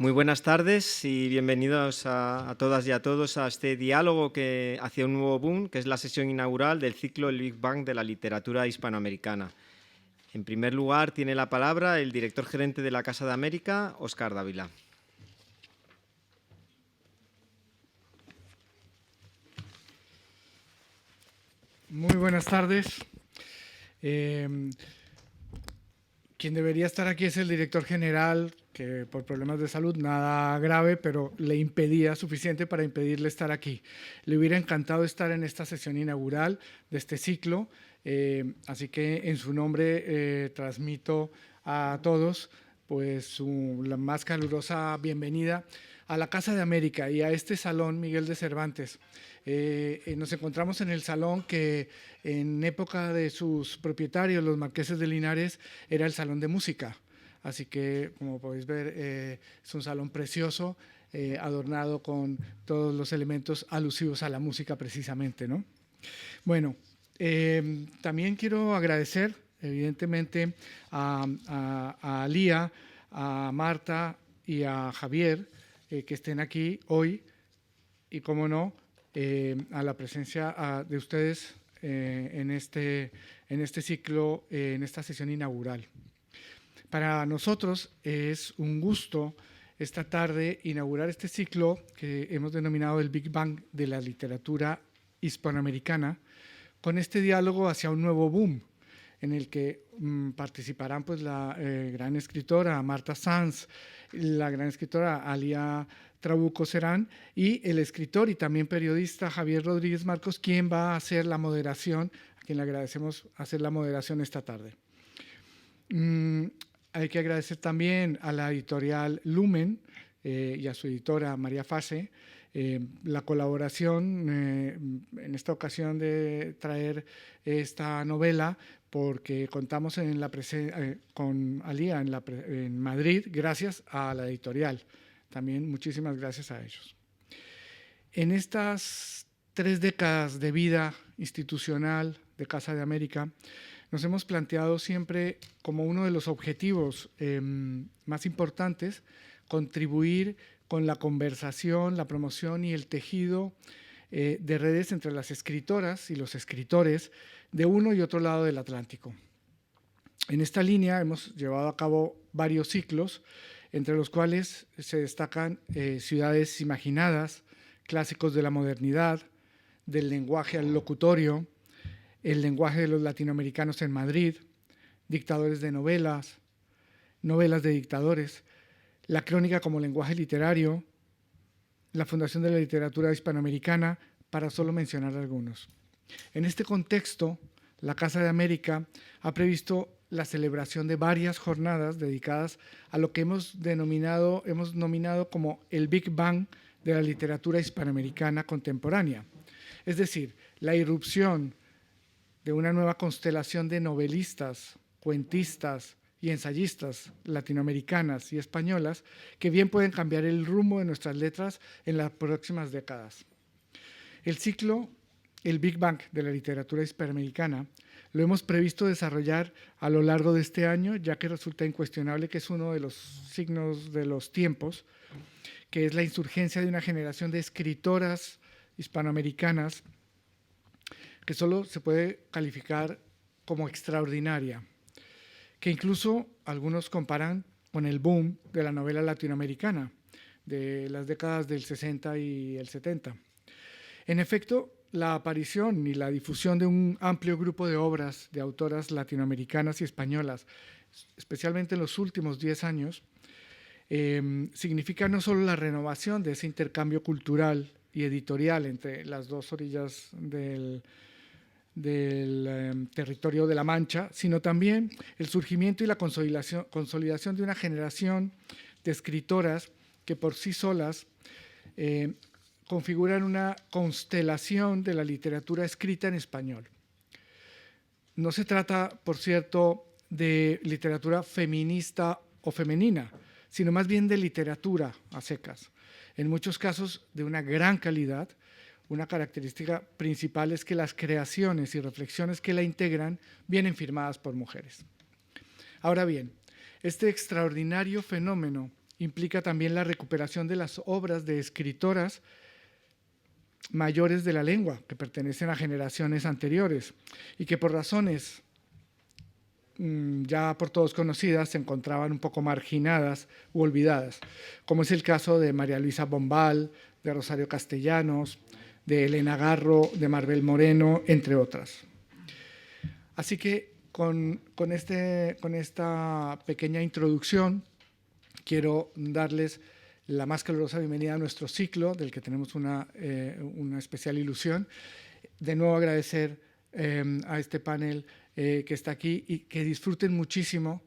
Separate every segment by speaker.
Speaker 1: Muy buenas tardes y bienvenidos a todas y a todos a este diálogo hacia un nuevo boom, que es la sesión inaugural del ciclo El Big Bang de la literatura hispanoamericana. En primer lugar, tiene la palabra el director gerente de la Casa de América, Óscar Dávila.
Speaker 2: Muy buenas tardes. Quien debería estar aquí es el director general, que por problemas de salud, nada grave, pero le impedía suficiente para impedirle estar aquí. Le hubiera encantado estar en esta sesión inaugural de este ciclo, así que en su nombre transmito a todos pues la más calurosa bienvenida a la Casa de América y a este salón Miguel de Cervantes. Nos encontramos en el salón que en época de sus propietarios, los marqueses de Linares, era el salón de música. Así que, como podéis ver, es un salón precioso, adornado con todos los elementos alusivos a la música precisamente, ¿no? Bueno, también quiero agradecer, evidentemente, a Lía, a Marta y a Javier, que estén aquí hoy, y cómo no, a la presencia de ustedes en este ciclo, en esta sesión inaugural. Para nosotros es un gusto esta tarde inaugurar este ciclo que hemos denominado el Big Bang de la literatura hispanoamericana, con este diálogo hacia un nuevo boom, en el que participarán pues, la gran escritora Marta Sanz, la gran escritora Alia Trabuco Serán y el escritor y también periodista Javier Rodríguez Marcos, quien va a hacer la moderación, a quien le agradecemos hacer la moderación esta tarde. Hay que agradecer también a la editorial Lumen y a su editora María Fase la colaboración en esta ocasión de traer esta novela, porque contamos con Alia en Madrid gracias a la editorial. También muchísimas gracias a ellos. En estas 3 décadas de vida institucional de Casa de América, nos hemos planteado siempre como uno de los objetivos más importantes contribuir con la conversación, la promoción y el tejido de redes entre las escritoras y los escritores de uno y otro lado del Atlántico. En esta línea hemos llevado a cabo varios ciclos, entre los cuales se destacan Ciudades Imaginadas, clásicos de la modernidad, del lenguaje al locutorio, el lenguaje de los latinoamericanos en Madrid, dictadores de novelas, novelas de dictadores, la crónica como lenguaje literario, la Fundación de la Literatura Hispanoamericana, para solo mencionar algunos. En este contexto, la Casa de América ha previsto la celebración de varias jornadas dedicadas a lo que hemos nominado como el Big Bang de la literatura hispanoamericana contemporánea. Es decir, la irrupción de una nueva constelación de novelistas, cuentistas y ensayistas latinoamericanas y españolas que bien pueden cambiar el rumbo de nuestras letras en las próximas décadas. El ciclo, el Big Bang de la literatura hispanoamericana, lo hemos previsto desarrollar a lo largo de este año, ya que resulta incuestionable que es uno de los signos de los tiempos, que es la insurgencia de una generación de escritoras hispanoamericanas que solo se puede calificar como extraordinaria, que incluso algunos comparan con el boom de la novela latinoamericana de las décadas del 60 y el 70. En efecto, la aparición y la difusión de un amplio grupo de obras de autoras latinoamericanas y españolas, especialmente en los últimos 10 años, significa no solo la renovación de ese intercambio cultural y editorial entre las dos orillas del territorio de la Mancha, sino también el surgimiento y la consolidación de una generación de escritoras que por sí solas configuran una constelación de la literatura escrita en español. No se trata, por cierto, de literatura feminista o femenina, sino más bien de literatura a secas, en muchos casos de una gran calidad. Una característica principal es que las creaciones y reflexiones que la integran vienen firmadas por mujeres. Ahora bien, este extraordinario fenómeno implica también la recuperación de las obras de escritoras mayores de la lengua, que pertenecen a generaciones anteriores y que por razones ya por todos conocidas se encontraban un poco marginadas u olvidadas, como es el caso de María Luisa Bombal, de Rosario Castellanos, de Elena Garro, de Marbel Moreno, entre otras. Así que con esta pequeña introducción quiero darles la más calurosa bienvenida a nuestro ciclo, del que tenemos una especial ilusión. De nuevo agradecer a este panel que está aquí y que disfruten muchísimo,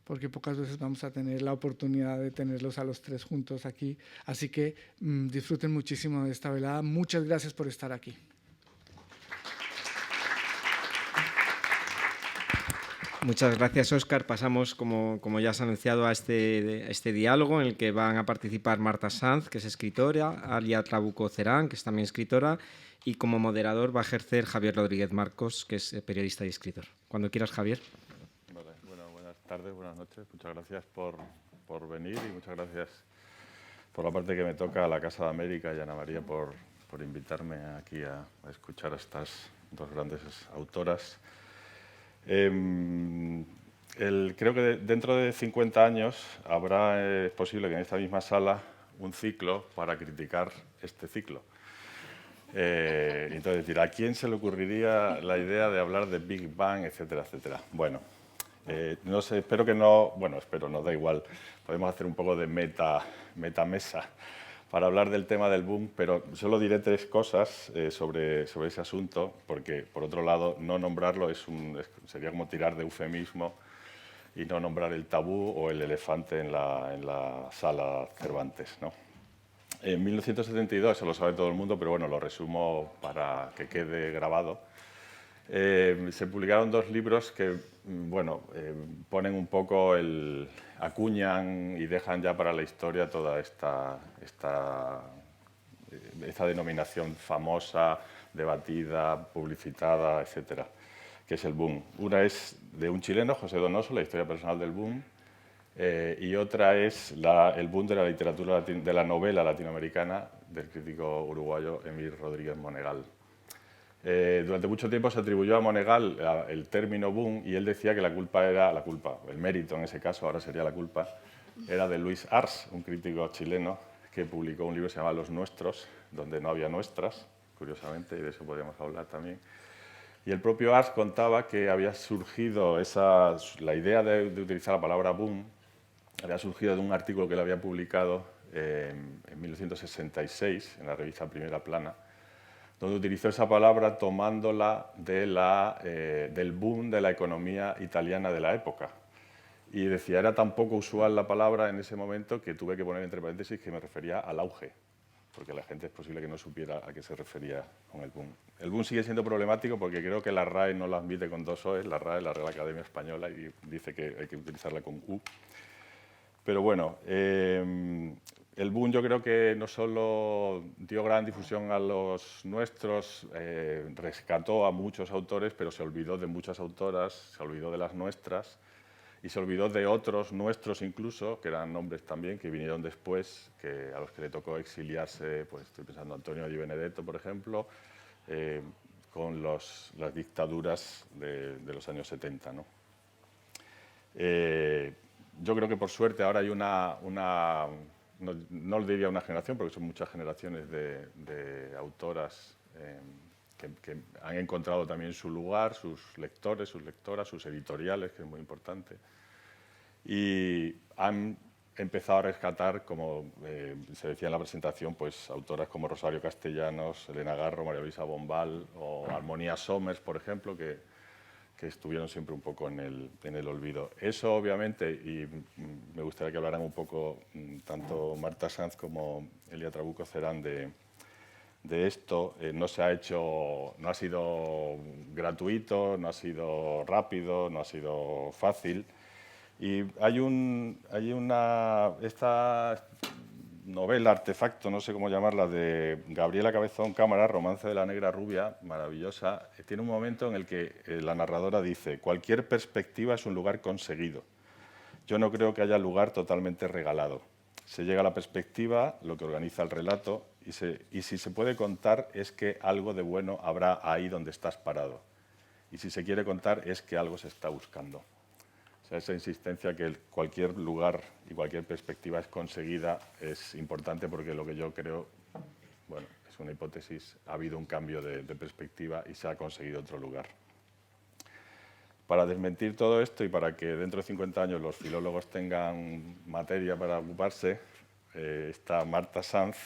Speaker 2: porque pocas veces vamos a tener la oportunidad de tenerlos a los tres juntos aquí. Así que disfruten muchísimo de esta velada. Muchas gracias por estar aquí.
Speaker 1: Muchas gracias, Óscar. Pasamos, como ya has anunciado, a este diálogo en el que van a participar Marta Sanz, que es escritora, Alia Trabuco Cerán, que es también escritora, y como moderador va a ejercer Javier Rodríguez Marcos, que es periodista y escritor. Cuando quieras, Javier.
Speaker 3: Vale, bueno, buenas tardes, buenas noches. Muchas gracias por venir y muchas gracias por la parte que me toca a la Casa de América y a Ana María por invitarme aquí a escuchar a estas dos grandes autoras. Creo que dentro de 50 años es posible que en esta misma sala un ciclo para criticar este ciclo. Entonces, decir, ¿a quién se le ocurriría la idea de hablar de Big Bang, etcétera, etcétera? Bueno, no sé, espero que no, bueno, espero, no da igual, podemos hacer un poco de metamesa para hablar del tema del boom, pero solo diré tres cosas sobre ese asunto, porque, por otro lado, no nombrarlo sería como tirar de eufemismo y no nombrar el tabú o el elefante en la sala Cervantes, ¿no? En 1972, eso lo sabe todo el mundo, pero bueno, lo resumo para que quede grabado. Se publicaron dos libros que, bueno, ponen un poco acuñan y dejan ya para la historia toda esta denominación famosa, debatida, publicitada, etcétera, que es el boom. Una es de un chileno, José Donoso, la historia personal del boom, y otra es el boom de la literatura, de la novela latinoamericana del crítico uruguayo Emil Rodríguez Monegal. Durante mucho tiempo se atribuyó a Monegal el término boom y él decía que el mérito en ese caso, ahora sería la culpa, era de Luis Ars, un crítico chileno que publicó un libro que se llama Los Nuestros, donde no había nuestras, curiosamente, y de eso podríamos hablar también. Y el propio Ars contaba que había surgido la idea de utilizar la palabra boom, había surgido de un artículo que él había publicado en 1966 en la revista Primera Plana, donde utilizó esa palabra tomándola del boom de la economía italiana de la época. Y decía, era tan poco usual la palabra en ese momento que tuve que poner entre paréntesis que me refería al auge, porque la gente es posible que no supiera a qué se refería con el boom. El boom sigue siendo problemático porque creo que la RAE no lo admite con dos O's, la RAE, la Real Academia Española, y dice que hay que utilizarla con U. Pero bueno, el boom yo creo que no solo dio gran difusión a los nuestros, rescató a muchos autores, pero se olvidó de muchas autoras, se olvidó de las nuestras y se olvidó de otros nuestros incluso, que eran nombres también, que vinieron después, a los que le tocó exiliarse, pues estoy pensando en Antonio Di Benedetto, por ejemplo, con las dictaduras de los años 70, ¿no? Yo creo que por suerte ahora hay no diría una generación, porque son muchas generaciones de autoras que han encontrado también su lugar, sus lectores, sus lectoras, sus editoriales, que es muy importante, y han empezado a rescatar, como se decía en la presentación, pues autoras como Rosario Castellanos, Elena Garro, María Luisa Bombal o Armonía Somers, por ejemplo, que estuvieron siempre un poco en el olvido. Eso, obviamente, y me gustaría que hablaran un poco tanto Marta Sanz como Elia Trabuco Cerán de esto. No ha sido gratuito, no ha sido rápido, no ha sido fácil. Y esta novela, artefacto, no sé cómo llamarla, de Gabriela Cabezón Cámara, Romance de la Negra Rubia, maravillosa, tiene un momento en el que la narradora dice: cualquier perspectiva es un lugar conseguido. Yo no creo que haya lugar totalmente regalado. se llega a la perspectiva, lo que organiza el relato, y si se puede contar es que algo de bueno habrá ahí donde estás parado. Y si se quiere contar es que algo se está buscando. O sea, esa insistencia que cualquier lugar y cualquier perspectiva es conseguida es importante, porque lo que yo creo, bueno, es una hipótesis, ha habido un cambio de perspectiva y se ha conseguido otro lugar. Para desmentir todo esto y para que dentro de 50 años los filólogos tengan materia para ocuparse, está Marta Sanz,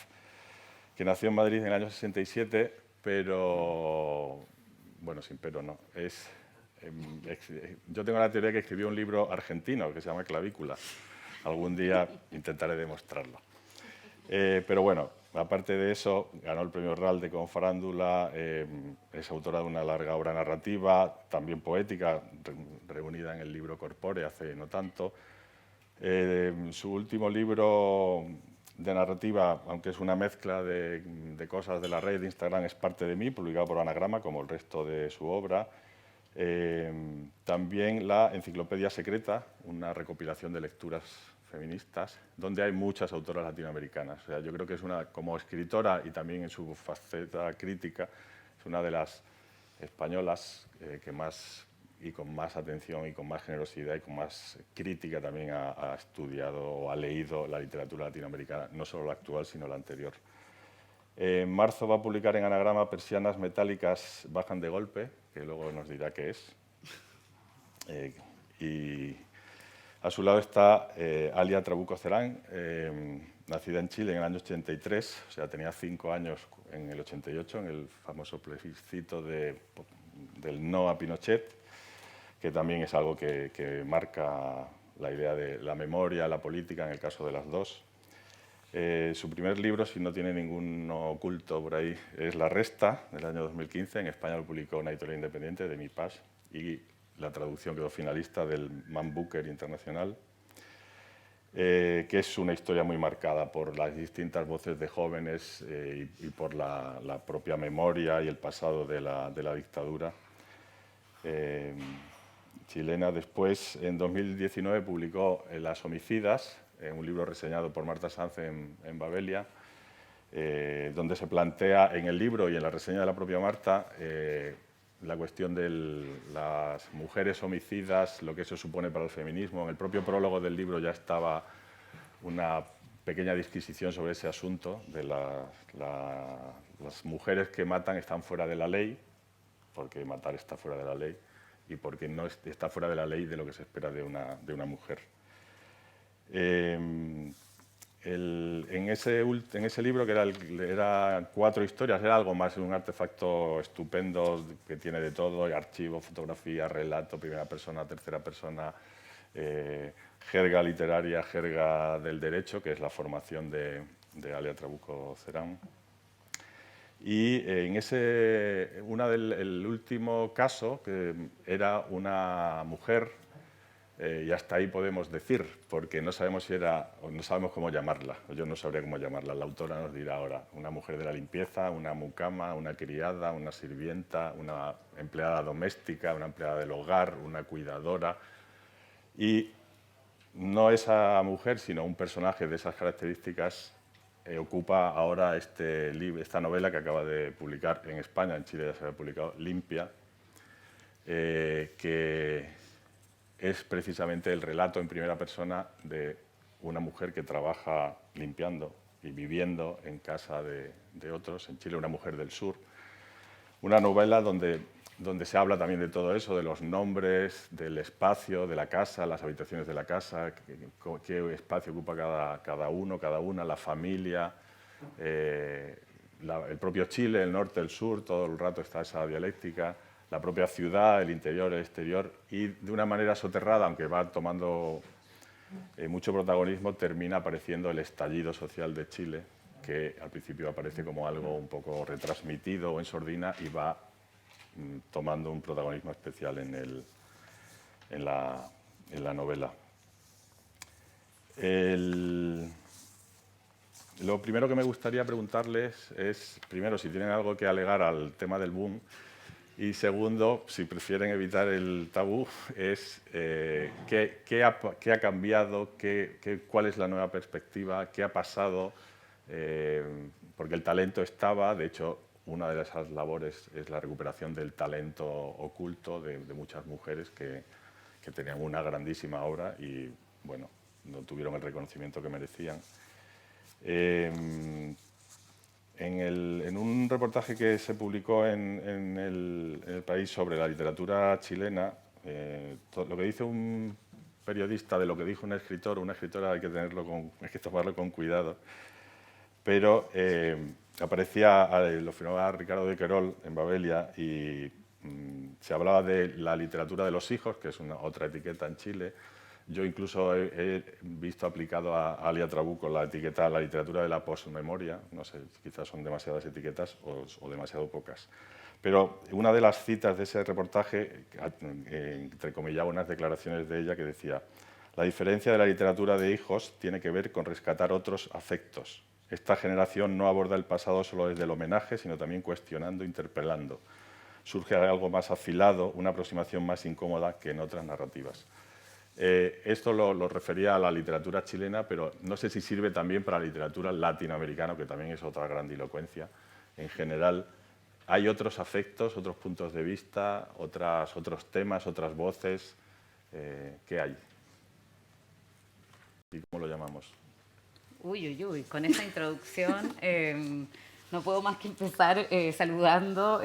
Speaker 3: que nació en Madrid en el año 67, pero, bueno, sin pero no, yo tengo la teoría que escribió un libro argentino que se llama Clavícula. Algún día intentaré demostrarlo. Pero bueno, aparte de eso, ganó el premio Ralde con Farándula, es autora de una larga obra narrativa, también poética, reunida en el libro Corpore hace no tanto. Su último libro de narrativa, aunque es una mezcla de cosas de la red de Instagram, es Parte de mí, publicado por Anagrama, como el resto de su obra. También la Enciclopedia Secreta, una recopilación de lecturas feministas, donde hay muchas autoras latinoamericanas. O sea, yo creo que es como escritora y también en su faceta crítica, es una de las españolas que más, y con más atención y con más generosidad y con más crítica también ha estudiado o ha leído la literatura latinoamericana, no solo la actual, sino la anterior. En marzo va a publicar en Anagrama Persianas metálicas bajan de golpe, que luego nos dirá qué es. Y a su lado está Alia Trabuco Cerán, nacida en Chile en el año 83, o sea, tenía 5 años en el 88, en el famoso plebiscito del no a Pinochet, que también es algo que marca la idea de la memoria, la política, en el caso de las dos. Su primer libro, si no tiene ninguno oculto por ahí, es La Resta, del año 2015. En España lo publicó una editorial independiente, de Mi Paz, y la traducción quedó finalista del Man Booker Internacional, que es una historia muy marcada por las distintas voces de jóvenes y por la propia memoria y el pasado de la dictadura chilena. Después, en 2019, publicó Las homicidas, un libro reseñado por Marta Sanz en Babelia, donde se plantea en el libro y en la reseña de la propia Marta la cuestión de las mujeres homicidas, lo que eso supone para el feminismo. En el propio prólogo del libro ya estaba una pequeña disquisición sobre ese asunto, de las mujeres que matan están fuera de la ley, porque matar está fuera de la ley, y porque no está fuera de la ley de lo que se espera de una mujer. En ese libro, que era 4 historias, era algo más, un artefacto estupendo que tiene de todo: archivo, fotografía, relato, primera persona, tercera persona, jerga literaria, jerga del derecho, que es la formación de Alia Trabuco Cerán. Y en el último caso, que era una mujer, y hasta ahí podemos decir, porque no sabemos si era, o no sabemos cómo llamarla, o yo no sabría cómo llamarla, la autora nos dirá ahora: una mujer de la limpieza, una mucama, una criada, una sirvienta, una empleada doméstica, una empleada del hogar, una cuidadora. Y no esa mujer, sino un personaje de esas características ocupa ahora esta novela que acaba de publicar en España. En Chile ya se había publicado, Limpia, que es precisamente el relato en primera persona de una mujer que trabaja limpiando y viviendo en casa de otros, en Chile, una mujer del sur. Una novela donde se habla también de todo eso, de los nombres, del espacio, de la casa, las habitaciones de la casa, qué espacio ocupa cada uno, cada una, la familia, el propio Chile, el norte, el sur, todo el rato está esa dialéctica, la propia ciudad, el interior, el exterior, y de una manera soterrada, aunque va tomando mucho protagonismo, termina apareciendo el estallido social de Chile, que al principio aparece como algo un poco retransmitido o en sordina, y va tomando un protagonismo especial en la novela. Lo primero que me gustaría preguntarles es, primero, si tienen algo que alegar al tema del boom, Y segundo, si prefieren evitar el tabú, es qué ha cambiado, cuál es la nueva perspectiva, qué ha pasado, porque el talento estaba, de hecho, una de esas labores es la recuperación del talento oculto de muchas mujeres que tenían una grandísima obra y, bueno, no tuvieron el reconocimiento que merecían. En un reportaje que se publicó en el País sobre la literatura chilena, lo que dice un periodista de lo que dijo un escritor, una escritora hay que tomarlo con cuidado, pero aparecía, lo firmaba Ricardo de Querol en Babelia y se hablaba de la literatura de los hijos, que es otra etiqueta en Chile. Yo incluso he visto aplicado a Alia Trabuco la etiqueta la literatura de la posmemoria. No sé, quizás son demasiadas etiquetas o demasiado pocas. Pero una de las citas de ese reportaje, entrecomillaba unas declaraciones de ella que decía: la diferencia de la literatura de hijos tiene que ver con rescatar otros afectos. Esta generación no aborda el pasado solo desde el homenaje, sino también cuestionando, interpelando. Surge algo más afilado, una aproximación más incómoda que en otras narrativas. Esto lo refería a la literatura chilena, pero no sé si sirve también para la literatura latinoamericana, que también es otra grandilocuencia. En general, hay otros afectos, otros puntos de vista, otros temas, otras voces. ¿Qué hay? ¿Y cómo lo llamamos?
Speaker 4: Uy, uy, uy, con esta introducción no puedo más que empezar saludando.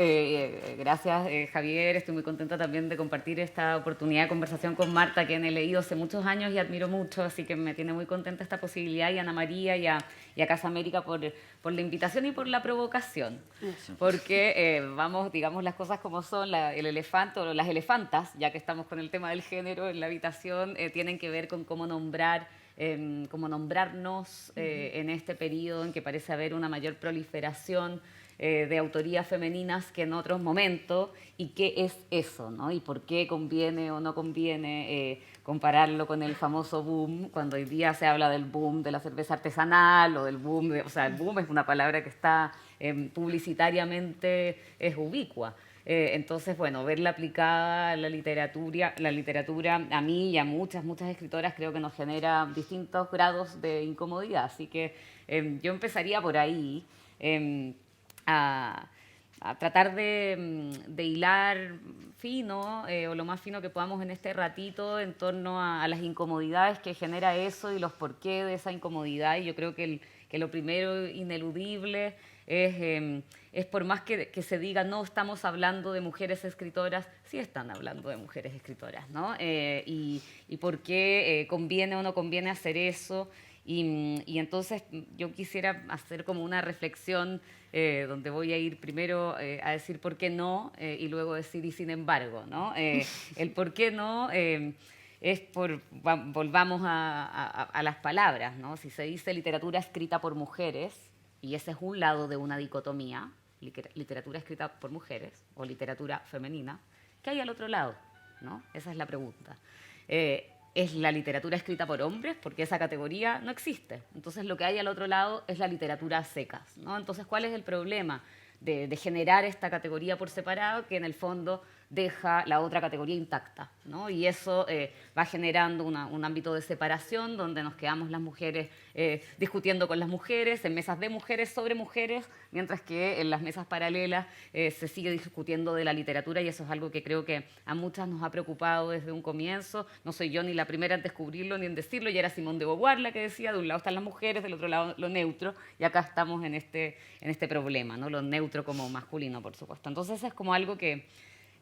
Speaker 4: Gracias, Javier. Estoy muy contenta también de compartir esta oportunidad de conversación con Marta, a quien he leído hace muchos años y admiro mucho, así que me tiene muy contenta esta posibilidad, y a Ana María y a Casa América por la invitación y por la provocación. Eso. Porque vamos, digamos las cosas como son, el elefante o las elefantas, ya que estamos con el tema del género en la habitación, tienen que ver con cómo nombrarnos en este periodo en que parece haber una mayor proliferación de autorías femeninas que en otros momentos, y qué es eso, ¿no? Y por qué conviene o no conviene compararlo con el famoso boom, cuando hoy día se habla del boom de la cerveza artesanal o del boom, o sea, el boom es una palabra que está publicitariamente es ubicua. Entonces, bueno, verla aplicada a la literatura a mí y a muchas escritoras creo que nos genera distintos grados de incomodidad. Así que yo empezaría por ahí a tratar de hilar fino o lo más fino que podamos en este ratito en torno a las incomodidades que genera eso y los porqué de esa incomodidad. Y yo creo que lo primero ineludible es por más que se diga no estamos hablando de mujeres escritoras, sí están hablando de mujeres escritoras, ¿no? Y por qué conviene o no conviene hacer eso. Y entonces yo quisiera hacer como una reflexión donde voy a ir primero a decir por qué no y luego decir y sin embargo, ¿no? El por qué no volvamos a las palabras, ¿no? Si se dice literatura escrita por mujeres, y ese es un lado de una dicotomía, literatura escrita por mujeres o literatura femenina, ¿qué hay al otro lado? ¿No? Esa es la pregunta. ¿Es la literatura escrita por hombres? Porque esa categoría no existe. Entonces lo que hay al otro lado es la literatura a secas, ¿no? Entonces, ¿cuál es el problema de generar esta categoría por separado que en el fondo deja la otra categoría intacta, ¿no? Y eso va generando un ámbito de separación donde nos quedamos las mujeres discutiendo con las mujeres, en mesas de mujeres sobre mujeres, mientras que en las mesas paralelas se sigue discutiendo de la literatura, y eso es algo que creo que a muchas nos ha preocupado desde un comienzo. No soy yo ni la primera en descubrirlo ni en decirlo, ya era Simone de Beauvoir la que decía, de un lado están las mujeres, del otro lado lo neutro, y acá estamos en este problema, ¿no? Lo neutro como masculino, por supuesto. Entonces es como algo que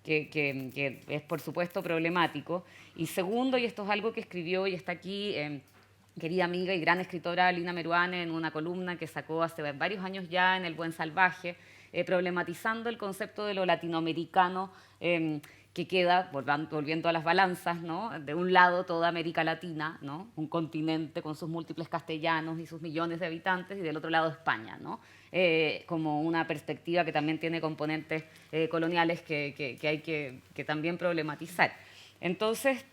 Speaker 4: es, por supuesto, problemático. Y segundo, y esto es algo que escribió y está aquí querida amiga y gran escritora Lina Meruane en una columna que sacó hace varios años ya en El Buen Salvaje, problematizando el concepto de lo latinoamericano que queda, volviendo a las balanzas, ¿no? De un lado toda América Latina, ¿no? Un continente con sus múltiples castellanos y sus millones de habitantes, y del otro lado España, ¿no? Como una perspectiva que también tiene componentes coloniales que hay que también problematizar. Entonces,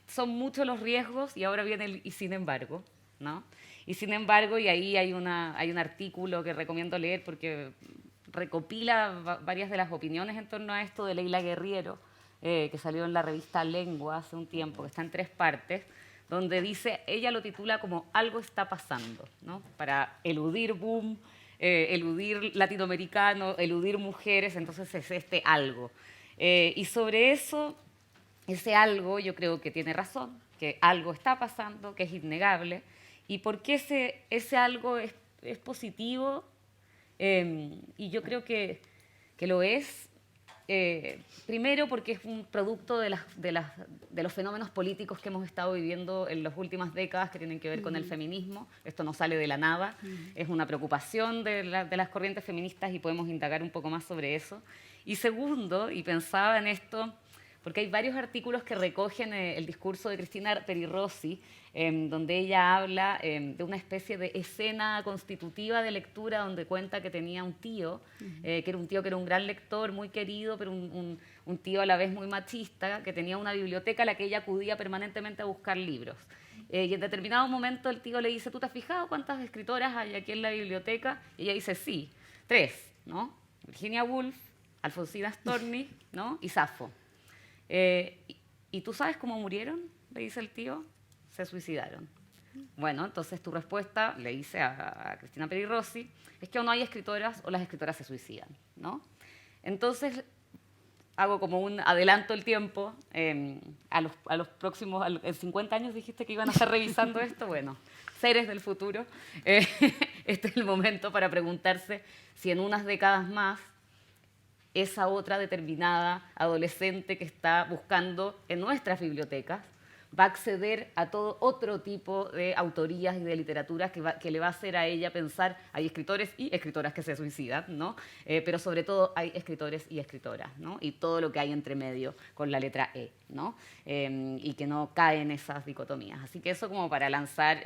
Speaker 4: son muchos los riesgos, y ahora viene el y sin embargo, ¿no? Y sin embargo, y ahí hay un artículo que recomiendo leer porque recopila varias de las opiniones en torno a esto de Leila Guerriero, que salió en la revista Lengua hace un tiempo, que está en 3 partes, donde dice, ella lo titula como Algo está pasando, ¿no? Para eludir boom, eludir latinoamericano, eludir mujeres, entonces es este algo. Y sobre eso, ese algo yo creo que tiene razón, que algo está pasando, que es innegable, y por qué ese algo es positivo, y yo creo que lo es, primero porque es un producto de los fenómenos políticos que hemos estado viviendo en las últimas décadas que tienen que ver con el feminismo. Esto no sale de la nada, es una preocupación de las corrientes feministas y podemos indagar un poco más sobre eso. Y segundo, y pensaba en esto, porque hay varios artículos que recogen el discurso de Cristina Peri Rossi, donde ella habla de una especie de escena constitutiva de lectura donde cuenta que tenía un tío, que era un gran lector, muy querido, pero un tío a la vez muy machista, que tenía una biblioteca a la que ella acudía permanentemente a buscar libros. Y en determinado momento el tío le dice, ¿tú te has fijado cuántas escritoras hay aquí en la biblioteca? Y ella dice, sí, 3, ¿no? Virginia Woolf, Alfonsina Storni, ¿no? Y Safo. ¿Y tú sabes cómo murieron? Le dice el tío. Se suicidaron. Bueno, entonces tu respuesta, le dice a Cristina Peri Rossi, es que o no hay escritoras o las escritoras se suicidan, ¿no? Entonces hago como un adelanto el tiempo, a los próximos, en 50 años dijiste que iban a estar revisando esto, bueno, seres del futuro, este es el momento para preguntarse si en unas décadas más esa otra determinada adolescente que está buscando en nuestras bibliotecas va a acceder a todo otro tipo de autorías y de literaturas que le va a hacer a ella pensar, hay escritores y escritoras que se suicidan, ¿no? Pero sobre todo hay escritores y escritoras, ¿no? Y todo lo que hay entre medio con la letra E, ¿no? Y que no cae en esas dicotomías. Así que eso como para lanzar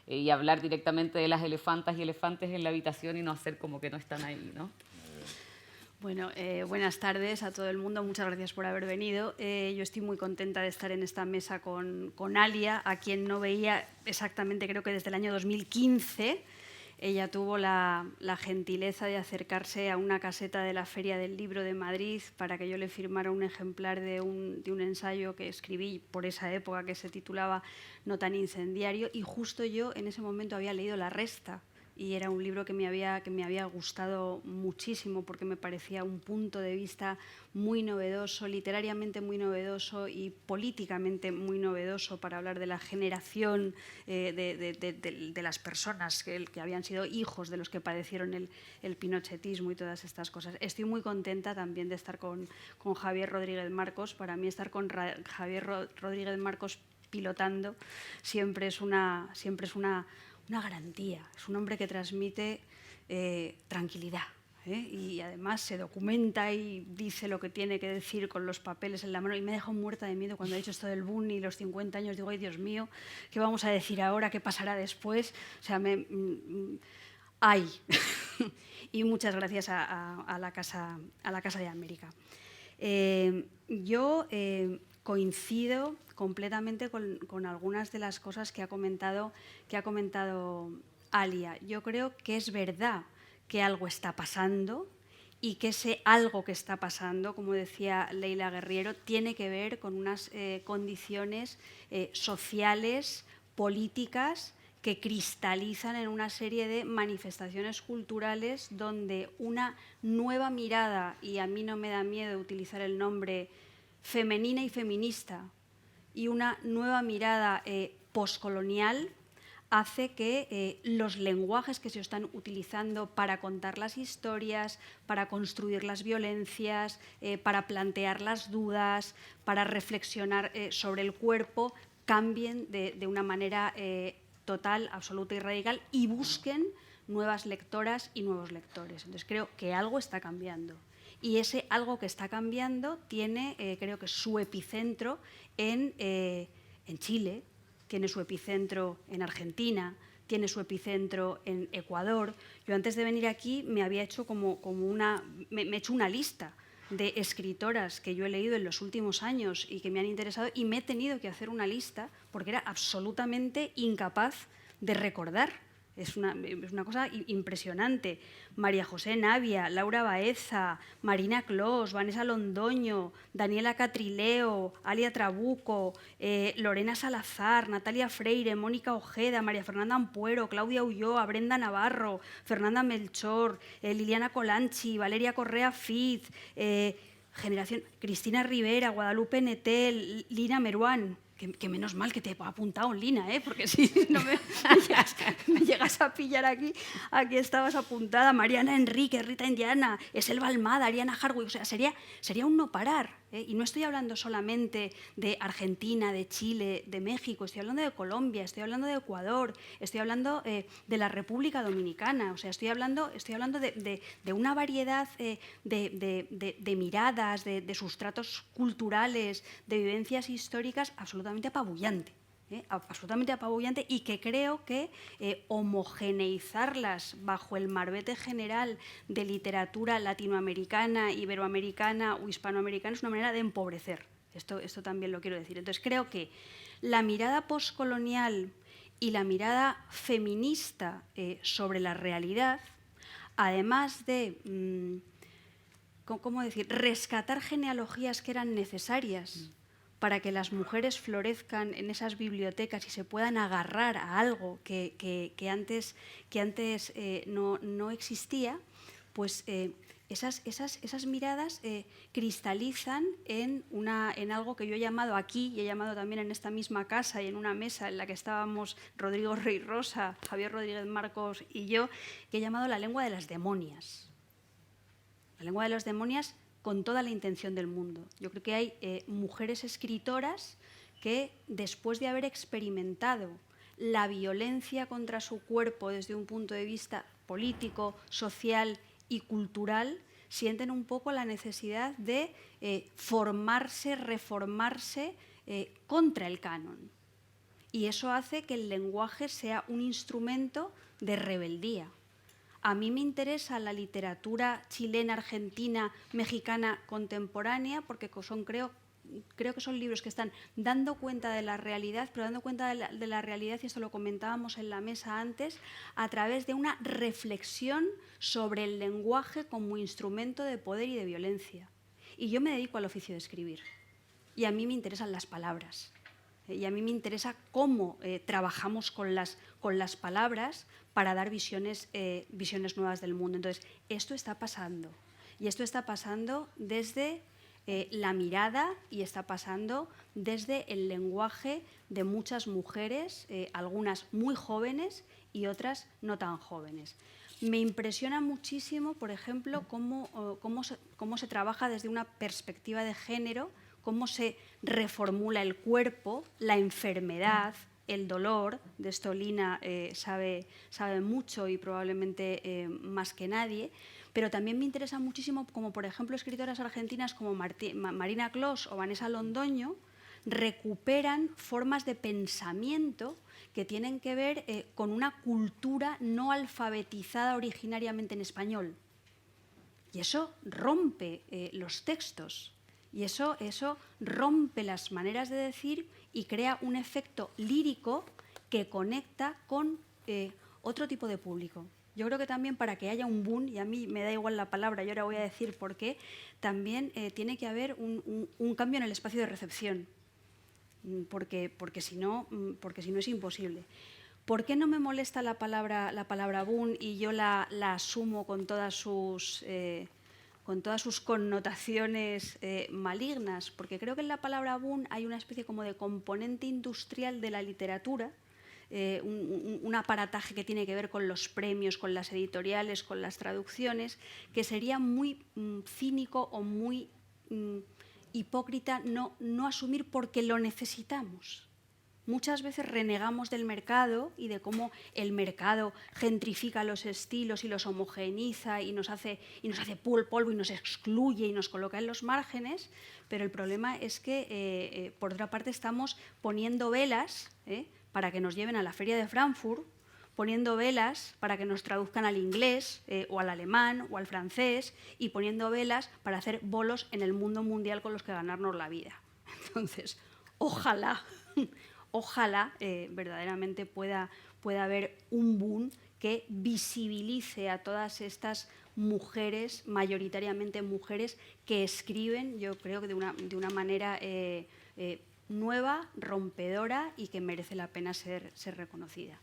Speaker 4: y hablar directamente de las elefantas y elefantes en la habitación y no hacer como que no están ahí, ¿no?
Speaker 5: Bueno, buenas tardes a todo el mundo. Muchas gracias por haber venido. Yo estoy muy contenta de estar en esta mesa con Alia, a quien no veía exactamente, creo que desde el año 2015. Ella tuvo la gentileza de acercarse a una caseta de la Feria del Libro de Madrid para que yo le firmara un ejemplar de un ensayo que escribí por esa época que se titulaba No tan incendiario, y justo yo en ese momento había leído La Resta, y era un libro que me había gustado muchísimo porque me parecía un punto de vista muy novedoso, literariamente muy novedoso y políticamente muy novedoso para hablar de la generación de las personas que habían sido hijos de los que padecieron el pinochetismo y todas estas cosas. Estoy muy contenta también de estar con Javier Rodríguez Marcos. Para mí estar con Javier Rodríguez Marcos pilotando siempre es una garantía. Es un hombre que transmite tranquilidad, y además se documenta y dice lo que tiene que decir con los papeles en la mano, y me ha dejado muerta de miedo cuando ha dicho esto del boom y los 50 años. Digo, ay Dios mío, ¿qué vamos a decir ahora? ¿Qué pasará después? O sea, ¡ay! Y muchas gracias a la Casa de América. Yo coincido completamente con algunas de las cosas que ha comentado Alia. Yo creo que es verdad que algo está pasando y que ese algo que está pasando, como decía Leila Guerriero, tiene que ver con unas condiciones sociales, políticas, que cristalizan en una serie de manifestaciones culturales donde una nueva mirada, y a mí no me da miedo utilizar el nombre femenina y feminista, y una nueva mirada poscolonial, hace que los lenguajes que se están utilizando para contar las historias, para construir las violencias, para plantear las dudas, para reflexionar sobre el cuerpo, cambien de una manera total, absoluta y radical, y busquen nuevas lectoras y nuevos lectores. Entonces creo que algo está cambiando. Y ese algo que está cambiando tiene, creo que su epicentro en Chile, tiene su epicentro en Argentina, tiene su epicentro en Ecuador. Yo antes de venir aquí me había hecho me he hecho una lista de escritoras que yo he leído en los últimos años y que me han interesado, y me he tenido que hacer una lista porque era absolutamente incapaz de recordar Es una cosa impresionante. María José Navia, Laura Baeza, Marina Clos, Vanessa Londoño, Daniela Catrileo, Alia Trabuco, Lorena Salazar, Natalia Freire, Mónica Ojeda, María Fernanda Ampuero, Claudia Ulloa, Brenda Navarro, Fernanda Melchor, Liliana Colanchi, Valeria Correa Fiz, generación Cristina Rivera, Guadalupe Netel, Lina Meruán. Que menos mal que te he apuntado, Lina, porque si no me llegas a pillar aquí estabas apuntada. Mariana Enrique, Rita Indiana, Eselva Almada, Ariana Harwood. O sea, sería un no parar. Y no estoy hablando solamente de Argentina, de Chile, de México, estoy hablando de Colombia, estoy hablando de Ecuador, estoy hablando de la República Dominicana. O sea, estoy hablando de una variedad de miradas, de sustratos culturales, de vivencias históricas absolutamente apabullante. Absolutamente apabullante, y que creo que homogeneizarlas bajo el marbete general de literatura latinoamericana, iberoamericana o hispanoamericana es una manera de empobrecer. Esto también lo quiero decir. Entonces creo que la mirada postcolonial y la mirada feminista sobre la realidad, además de ¿cómo decir?, rescatar genealogías que eran necesarias para que las mujeres florezcan en esas bibliotecas y se puedan agarrar a algo que antes no existía, pues esas miradas cristalizan en algo que yo he llamado aquí, y he llamado también en esta misma casa y en una mesa en la que estábamos Rodrigo Rey Rosa, Javier Rodríguez Marcos y yo, que he llamado la lengua de las demonias. La lengua de las demonias con toda la intención del mundo. Yo creo que hay mujeres escritoras que, después de haber experimentado la violencia contra su cuerpo desde un punto de vista político, social y cultural, sienten un poco la necesidad de formarse, reformarse contra el canon. Y eso hace que el lenguaje sea un instrumento de rebeldía. A mí me interesa la literatura chilena, argentina, mexicana contemporánea, porque creo que son libros que están dando cuenta de la realidad, pero dando cuenta de la realidad, y esto lo comentábamos en la mesa antes, a través de una reflexión sobre el lenguaje como instrumento de poder y de violencia. Y yo me dedico al oficio de escribir, y a mí me interesan las palabras. Y a mí me interesa cómo trabajamos con las palabras para dar visiones nuevas del mundo. Entonces, esto está pasando. Y esto está pasando desde la mirada, y está pasando desde el lenguaje de muchas mujeres, algunas muy jóvenes y otras no tan jóvenes. Me impresiona muchísimo, por ejemplo, cómo se trabaja desde una perspectiva de género, cómo se reformula el cuerpo, la enfermedad, el dolor. De esto Lina sabe mucho, y probablemente más que nadie. Pero también me interesa muchísimo como, por ejemplo, escritoras argentinas como Marina Clos o Vanessa Londoño recuperan formas de pensamiento que tienen que ver con una cultura no alfabetizada originariamente en español. Y eso rompe los textos. Y eso rompe las maneras de decir y crea un efecto lírico que conecta con otro tipo de público. Yo creo que también, para que haya un boom, y a mí me da igual la palabra, yo ahora voy a decir por qué, también tiene que haber un cambio en el espacio de recepción, porque si no es imposible. ¿Por qué no me molesta la palabra boom y yo la asumo con todas sus connotaciones malignas? Porque creo que en la palabra boom hay una especie como de componente industrial de la literatura, un aparataje que tiene que ver con los premios, con las editoriales, con las traducciones, que sería muy cínico o muy hipócrita no asumir, porque lo necesitamos. Muchas veces renegamos del mercado y de cómo el mercado gentrifica los estilos y los homogeneiza y nos hace polvo y nos excluye y nos coloca en los márgenes, pero el problema es que, por otra parte, estamos poniendo velas para que nos lleven a la Feria de Frankfurt, poniendo velas para que nos traduzcan al inglés o al alemán o al francés, y poniendo velas para hacer bolos en el mundo mundial con los que ganarnos la vida. Entonces, ojalá verdaderamente pueda haber un boom que visibilice a todas estas mujeres, mayoritariamente mujeres, que escriben, yo creo que de una manera nueva, rompedora y que merece la pena ser reconocida.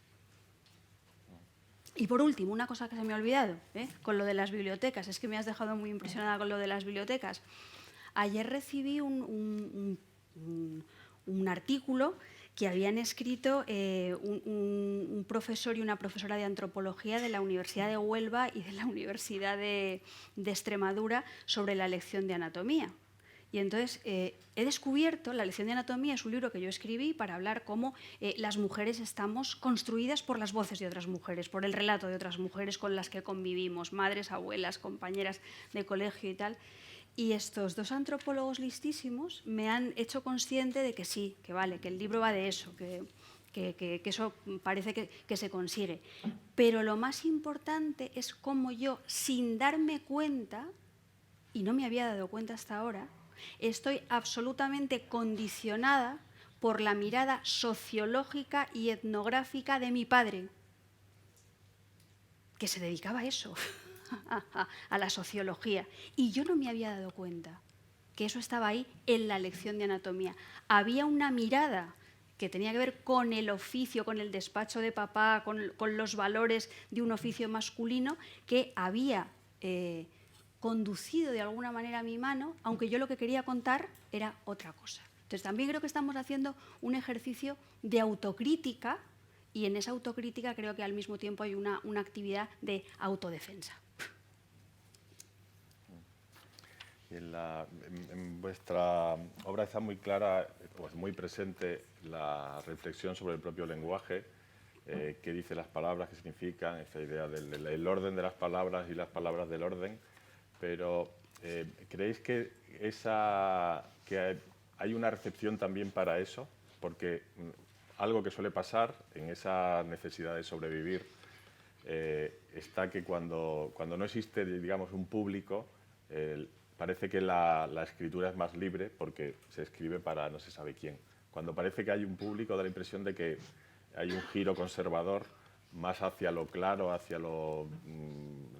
Speaker 5: Y por último, una cosa que se me ha olvidado, con lo de las bibliotecas, es que me has dejado muy impresionada con lo de las bibliotecas. Ayer recibí un artículo que habían escrito un profesor y una profesora de antropología de la Universidad de Huelva y de la Universidad de Extremadura sobre la lección de anatomía. Y entonces he descubierto, la lección de anatomía es un libro que yo escribí para hablar cómo las mujeres estamos construidas por las voces de otras mujeres, por el relato de otras mujeres con las que convivimos, madres, abuelas, compañeras de colegio y tal. Y estos dos antropólogos listísimos me han hecho consciente de que sí, que vale, que el libro va de eso, que eso parece que se consigue. Pero lo más importante es cómo yo, sin darme cuenta, y no me había dado cuenta hasta ahora, estoy absolutamente condicionada por la mirada sociológica y etnográfica de mi padre, que se dedicaba a eso. A la sociología. Y yo no me había dado cuenta que eso estaba ahí en la lección de anatomía. Había una mirada que tenía que ver con el oficio, con el despacho de papá, con los valores de un oficio masculino que había conducido de alguna manera a mi mano, aunque yo lo que quería contar era otra cosa. Entonces también creo que estamos haciendo un ejercicio de autocrítica y en esa autocrítica creo que al mismo tiempo hay una actividad de autodefensa.
Speaker 3: En vuestra obra está muy clara, pues muy presente la reflexión sobre el propio lenguaje, qué dice las palabras, qué significan, esta idea del orden de las palabras y las palabras del orden, pero ¿creéis que hay una recepción también para eso? Porque algo que suele pasar en esa necesidad de sobrevivir está que cuando no existe, digamos, un público, parece que la escritura es más libre porque se escribe para no se sabe quién. Cuando parece que hay un público, da la impresión de que hay un giro conservador más hacia lo claro, hacia lo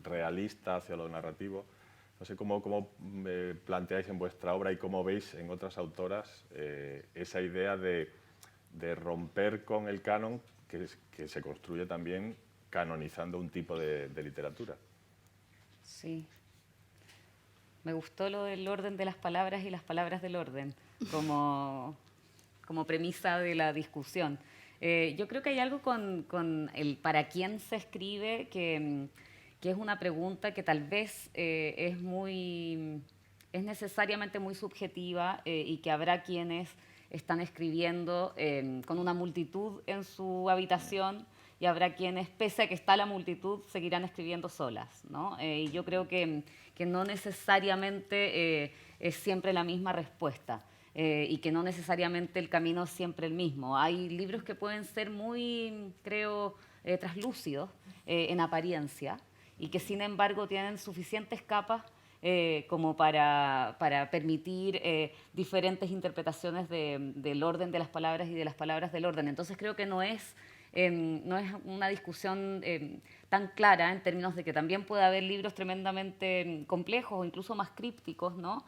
Speaker 3: realista, hacia lo narrativo. No sé cómo planteáis en vuestra obra y cómo veis en otras autoras esa idea de romper con el canon que se construye también canonizando un tipo de literatura.
Speaker 4: Sí. Me gustó lo del orden de las palabras y las palabras del orden como premisa de la discusión. Yo creo que hay algo con el para quién se escribe que es una pregunta que tal vez es necesariamente muy subjetiva y que habrá quienes están escribiendo con una multitud en su habitación y habrá quienes, pese a que está la multitud, seguirán escribiendo solas, ¿no? Y yo creo que no necesariamente es siempre la misma respuesta y que no necesariamente el camino es siempre el mismo. Hay libros que pueden ser muy, creo, traslúcidos en apariencia y que sin embargo tienen suficientes capas como para permitir diferentes interpretaciones del orden de las palabras y de las palabras del orden. Entonces creo que no es una discusión tan clara en términos de que también puede haber libros tremendamente complejos o incluso más crípticos, ¿no?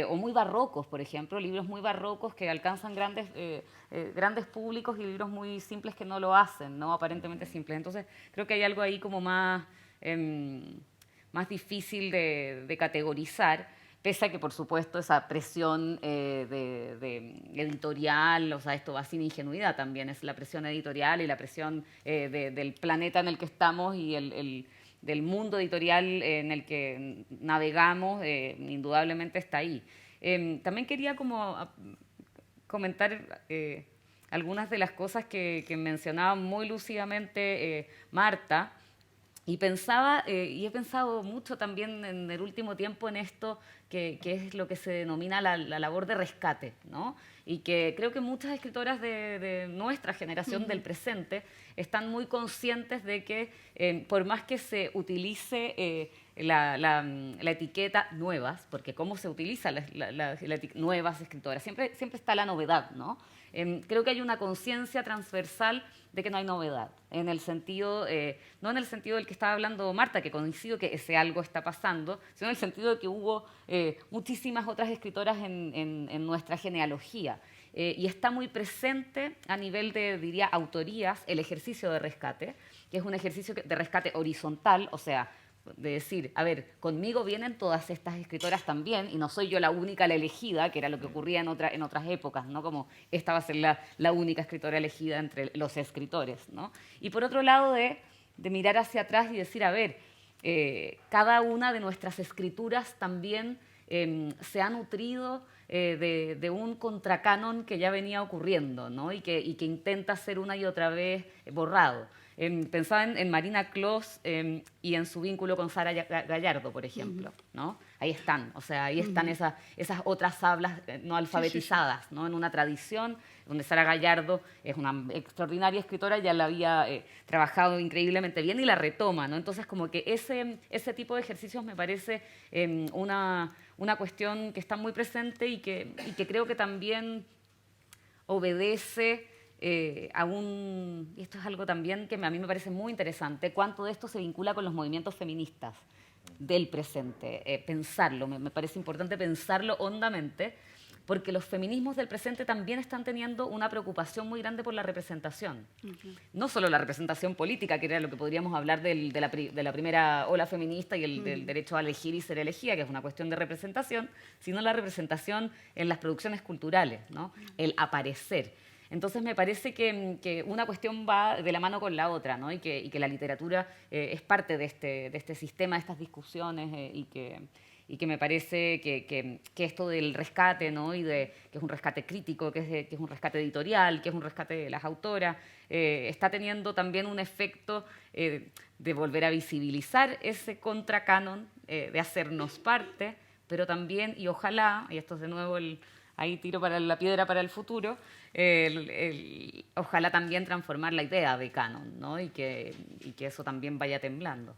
Speaker 4: O muy barrocos, por ejemplo, libros muy barrocos que alcanzan grandes públicos y libros muy simples que no lo hacen, ¿no? Aparentemente simples. Entonces creo que hay algo ahí como más difícil de categorizar, pese a que, por supuesto, esa presión de editorial, o sea, esto va sin ingenuidad también, es la presión editorial y la presión del planeta en el que estamos y del mundo editorial en el que navegamos, indudablemente está ahí. También quería como comentar algunas de las cosas que mencionaba muy lúcidamente Marta. Y pensaba, y he pensado mucho también en el último tiempo en esto, que es lo que se denomina la labor de rescate, ¿no? Y que creo que muchas escritoras de nuestra generación, del presente, están muy conscientes de que por más que se utilice la etiqueta nuevas, porque cómo se utiliza nuevas escritoras, siempre está la novedad, ¿no? Creo que hay una conciencia transversal de que no hay novedad, en el sentido, no en el sentido del que estaba hablando Marta, que coincido que ese algo está pasando, sino en el sentido de que hubo muchísimas otras escritoras en nuestra genealogía. Y está muy presente a nivel de, diría, autorías, el ejercicio de rescate, que es un ejercicio de rescate horizontal, o sea, de decir, a ver, conmigo vienen todas estas escritoras también y no soy yo la única la elegida, que era lo que ocurría en otras épocas, ¿no? Como esta va a ser la única escritora elegida entre los escritores, ¿no? Y por otro lado, de mirar hacia atrás y decir, a ver, cada una de nuestras escrituras también se ha nutrido de un contracanon que ya venía ocurriendo, ¿no? y que intenta ser una y otra vez borrado. Pensaba en Marina Clos y en su vínculo con Sara Gallardo, por ejemplo, ¿no? Ahí están, o sea, ahí están esas otras hablas no alfabetizadas, ¿no? En una tradición donde Sara Gallardo es una extraordinaria escritora, ya la había trabajado increíblemente bien y la retoma, ¿no? Entonces, como que ese tipo de ejercicios me parece una cuestión que está muy presente y que creo que también obedece y esto es algo también que a mí me parece muy interesante, cuánto de esto se vincula con los movimientos feministas del presente, pensarlo, me parece importante pensarlo hondamente, porque los feminismos del presente también están teniendo una preocupación muy grande por la representación. No solo la representación política, que era lo que podríamos hablar de la primera ola feminista y del derecho a elegir y ser elegida, que es una cuestión de representación, sino la representación en las producciones culturales, ¿no? El aparecer. Entonces me parece que una cuestión va de la mano con la otra, ¿no? y que la literatura es parte de este sistema, de estas discusiones y que me parece que esto del rescate, ¿no? que es un rescate crítico, que es un rescate editorial, que es un rescate de las autoras, está teniendo también un efecto de volver a visibilizar ese contracanon, de hacernos parte, pero también, y ojalá, y esto es de nuevo ahí tiro para la piedra para el futuro, ojalá también transformar la idea de canon, ¿no? y que eso también vaya temblando.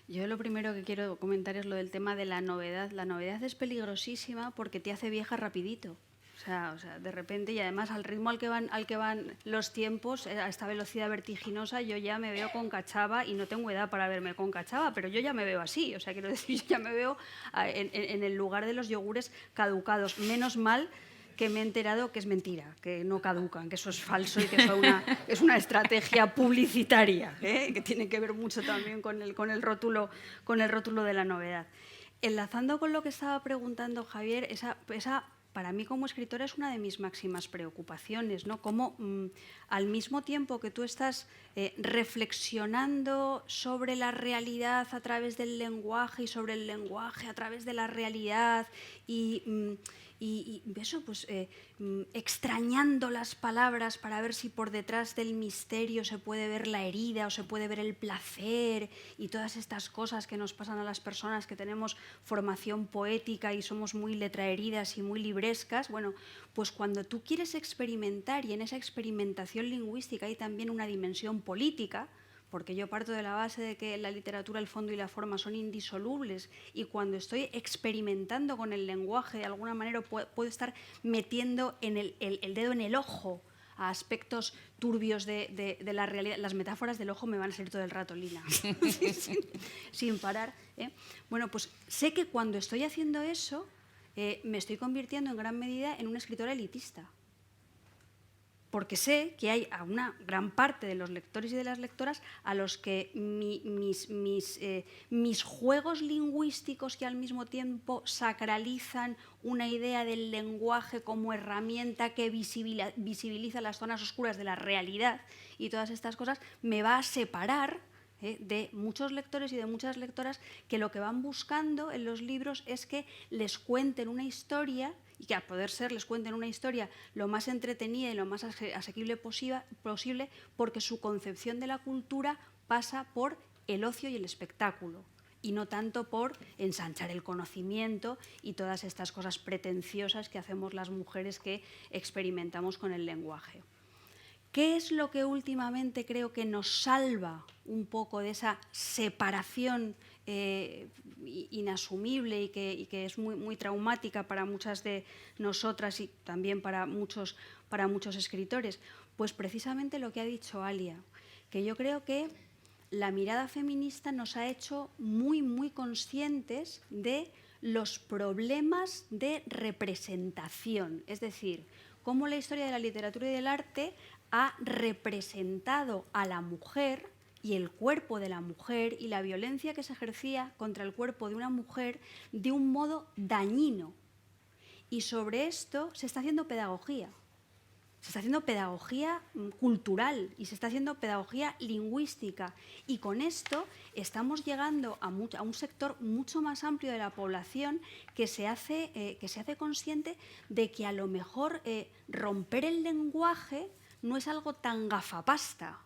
Speaker 5: Yo lo primero que quiero comentar es lo del tema de la novedad. La novedad es peligrosísima porque te hace vieja rapidito. O sea, de repente, y además al ritmo al que van los tiempos, a esta velocidad vertiginosa, yo ya me veo con cachava y no tengo edad para verme con cachava, pero yo ya me veo así. O sea, quiero decir, yo ya me veo en el lugar de los yogures caducados. Menos mal que me he enterado que es mentira, que no caducan, que eso es falso y que eso es una estrategia publicitaria, que tiene que ver mucho también con el rótulo de la novedad. Enlazando con lo que estaba preguntando Javier, esa para mí como escritora es una de mis máximas preocupaciones, ¿no? Cómo al mismo tiempo que tú estás reflexionando sobre la realidad a través del lenguaje y sobre el lenguaje a través de la realidad y eso, pues extrañando las palabras para ver si por detrás del misterio se puede ver la herida o se puede ver el placer y todas estas cosas que nos pasan a las personas que tenemos formación poética y somos muy letraheridas y muy librescas. Bueno, pues cuando tú quieres experimentar, y en esa experimentación lingüística hay también una dimensión política, porque yo parto de la base de que la literatura, el fondo y la forma son indisolubles, y cuando estoy experimentando con el lenguaje, de alguna manera puedo estar metiendo el dedo en el ojo a aspectos turbios de la realidad. Las metáforas del ojo me van a salir todo el rato, Lina, sin parar. Bueno, pues sé que cuando estoy haciendo eso, me estoy convirtiendo en gran medida en una escritora elitista. Porque sé que hay a una gran parte de los lectores y de las lectoras a los que mis juegos lingüísticos, que al mismo tiempo sacralizan una idea del lenguaje como herramienta que visibiliza las zonas oscuras de la realidad y todas estas cosas, me va a separar de muchos lectores y de muchas lectoras que lo que van buscando en los libros es que les cuenten una historia y que a poder ser les cuenten una historia lo más entretenida y lo más asequible posible, porque su concepción de la cultura pasa por el ocio y el espectáculo y no tanto por ensanchar el conocimiento y todas estas cosas pretenciosas que hacemos las mujeres que experimentamos con el lenguaje. ¿Qué es lo que últimamente creo que nos salva un poco de esa separación inasumible y que es muy traumática para muchas de nosotras y también para muchos escritores? Pues precisamente lo que ha dicho Alia, que yo creo que la mirada feminista nos ha hecho muy conscientes de los problemas de representación, es decir, cómo la historia de la literatura y del arte ha representado a la mujer y el cuerpo de la mujer y la violencia que se ejercía contra el cuerpo de una mujer de un modo dañino. Y sobre esto se está haciendo pedagogía. Se está haciendo pedagogía cultural y se está haciendo pedagogía lingüística. Y con esto estamos llegando a un sector mucho más amplio de la población que se hace consciente de que a lo mejor romper el lenguaje no es algo tan gafapasta.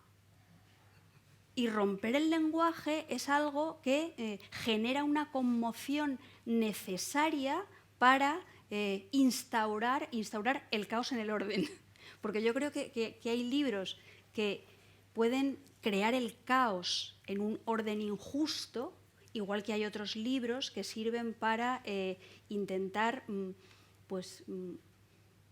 Speaker 5: Y romper el lenguaje es algo que genera una conmoción necesaria para instaurar el caos en el orden. Porque yo creo que hay libros que pueden crear el caos en un orden injusto, igual que hay otros libros que sirven para intentar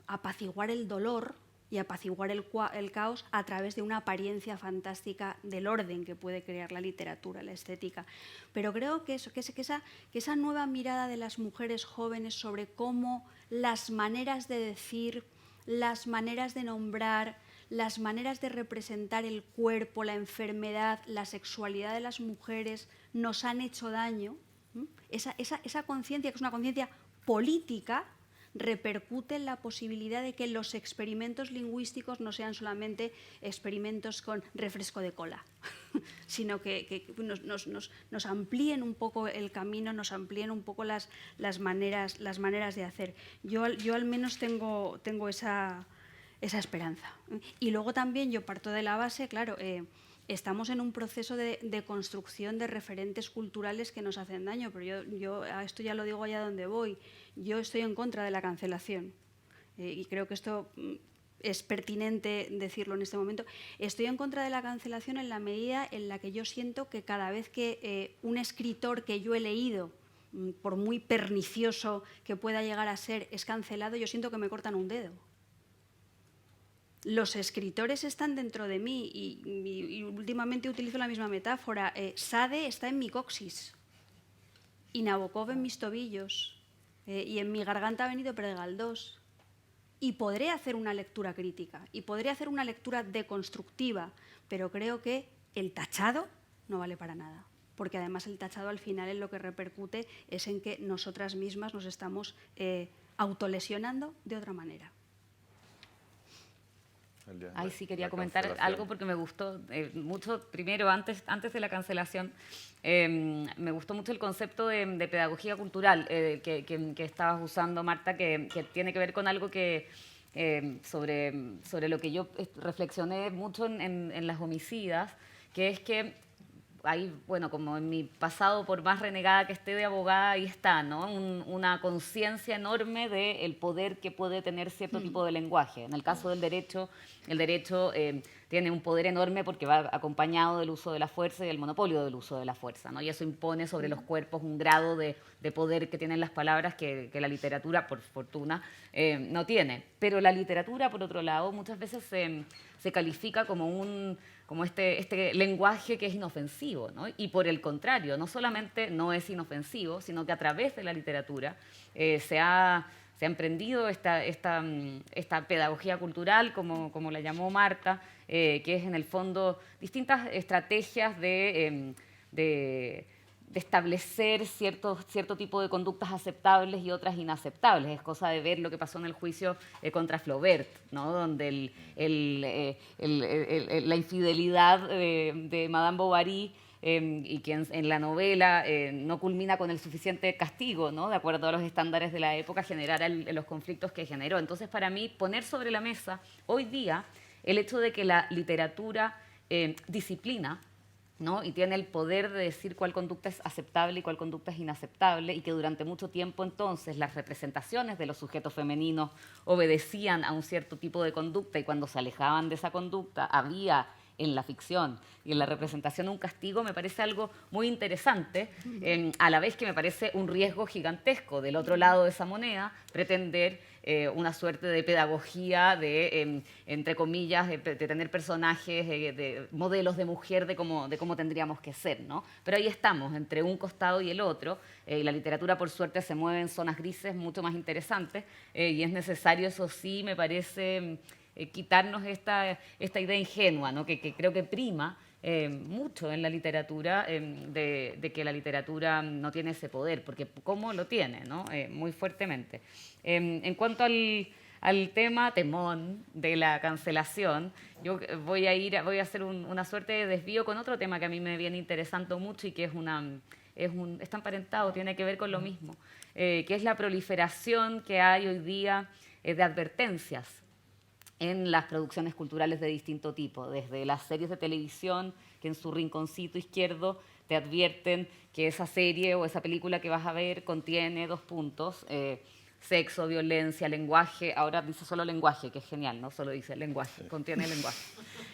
Speaker 5: apaciguar el dolor y apaciguar el caos a través de una apariencia fantástica del orden que puede crear la literatura, la estética. Pero creo que esa nueva mirada de las mujeres jóvenes sobre cómo las maneras de decir, las maneras de nombrar, las maneras de representar el cuerpo, la enfermedad, la sexualidad de las mujeres nos han hecho daño, esa conciencia, que es una conciencia política, repercute en la posibilidad de que los experimentos lingüísticos no sean solamente experimentos con refresco de cola, sino que nos amplíen un poco el camino, nos amplíen un poco las maneras de hacer. Yo al menos tengo esa esperanza. Y luego también yo parto de la base, claro, estamos en un proceso de construcción de referentes culturales que nos hacen daño, pero yo a esto ya lo digo allá donde voy. Yo estoy en contra de la cancelación y creo que esto es pertinente decirlo en este momento. Estoy en contra de la cancelación en la medida en la que yo siento que cada vez que un escritor que yo he leído, por muy pernicioso que pueda llegar a ser, es cancelado, yo siento que me cortan un dedo. Los escritores están dentro de mí y últimamente utilizo la misma metáfora. Sade está en mi coxis y Nabokov en mis tobillos y en mi garganta ha venido Pere Galdós. Y podré hacer una lectura crítica y podré hacer una lectura deconstructiva, pero creo que el tachado no vale para nada, porque además el tachado al final en lo que repercute es en que nosotras mismas nos estamos autolesionando de otra manera.
Speaker 4: Ahí sí quería comentar algo porque me gustó mucho. Primero, antes de la cancelación, me gustó mucho el concepto de pedagogía cultural que estabas usando, Marta, que tiene que ver con algo que sobre lo que yo reflexioné mucho en Las homicidas, que es que ahí, bueno, como en mi pasado, por más renegada que esté de abogada, ahí está, ¿no? Una conciencia enorme del poder que puede tener cierto tipo de lenguaje. En el caso del derecho, el derecho tiene un poder enorme porque va acompañado del uso de la fuerza y del monopolio del uso de la fuerza, ¿no? Y eso impone sobre los cuerpos un grado de poder que tienen las palabras que la literatura, por fortuna, no tiene. Pero la literatura, por otro lado, muchas veces se califica como este lenguaje que es inofensivo, ¿no? Y por el contrario, no solamente no es inofensivo, sino que a través de la literatura se ha emprendido esta pedagogía cultural, como la llamó Marta, que es en el fondo distintas estrategias de establecer cierto tipo de conductas aceptables y otras inaceptables. Es cosa de ver lo que pasó en el juicio contra Flaubert, ¿no? Donde la infidelidad de Madame Bovary y que en la novela no culmina con el suficiente castigo, ¿no? De acuerdo a los estándares de la época, generara los conflictos que generó. Entonces, para mí, poner sobre la mesa hoy día el hecho de que la literatura disciplina ¿no? Y tiene el poder de decir cuál conducta es aceptable y cuál conducta es inaceptable, y que durante mucho tiempo entonces las representaciones de los sujetos femeninos obedecían a un cierto tipo de conducta, y cuando se alejaban de esa conducta había en la ficción y en la representación un castigo, me parece algo muy interesante, a la vez que me parece un riesgo gigantesco del otro lado de esa moneda, pretender una suerte de pedagogía de, entre comillas, de tener personajes, de modelos de mujer de cómo tendríamos que ser, ¿no? Pero ahí estamos, entre un costado y el otro, y la literatura, por suerte, se mueve en zonas grises mucho más interesantes, y es necesario, eso sí, me parece, quitarnos esta idea ingenua, ¿no? que creo que prima mucho en la literatura, de que la literatura no tiene ese poder, porque ¿cómo lo tiene? ¿No? Muy fuertemente. En cuanto al tema temón de la cancelación, yo voy a hacer una suerte de desvío con otro tema que a mí me viene interesando mucho y que está emparentado, tiene que ver con lo mismo, que es la proliferación que hay hoy día de advertencias en las producciones culturales de distinto tipo, desde las series de televisión que en su rinconcito izquierdo te advierten que esa serie o esa película que vas a ver contiene 2 puntos, sexo, violencia, lenguaje. Ahora dice solo lenguaje, que es genial, no solo dice lenguaje, contiene lenguaje.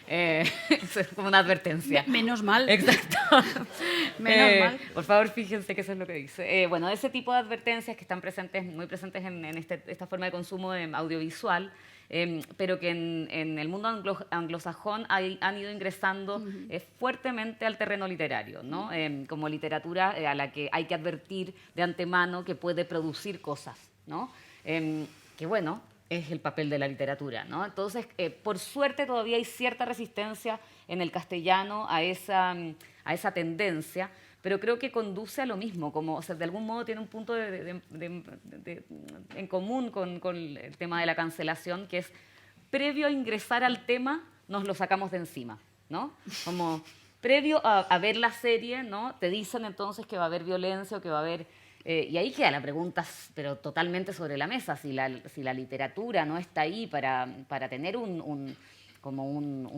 Speaker 4: Eso es como una advertencia.
Speaker 5: Menos mal.
Speaker 4: Exacto.
Speaker 5: Menos mal.
Speaker 4: Por favor, fíjense que eso es lo que dice. Bueno, ese tipo de advertencias que están muy presentes en esta forma de consumo audiovisual, pero que en el mundo anglosajón han ido ingresando fuertemente al terreno literario, ¿no? Como literatura a la que hay que advertir de antemano que puede producir cosas, ¿no? Que bueno, es el papel de la literatura, ¿no? Entonces, por suerte todavía hay cierta resistencia en el castellano a esa tendencia, pero creo que conduce a lo mismo, como, o sea, de algún modo tiene un punto en común con el tema de la cancelación, que es previo a ingresar al tema, nos lo sacamos de encima, ¿no? Como previo a ver la serie, ¿no? Te dicen entonces que va a haber violencia o que va a haber... y ahí queda la pregunta, pero totalmente sobre la mesa, si la literatura no está ahí para tener un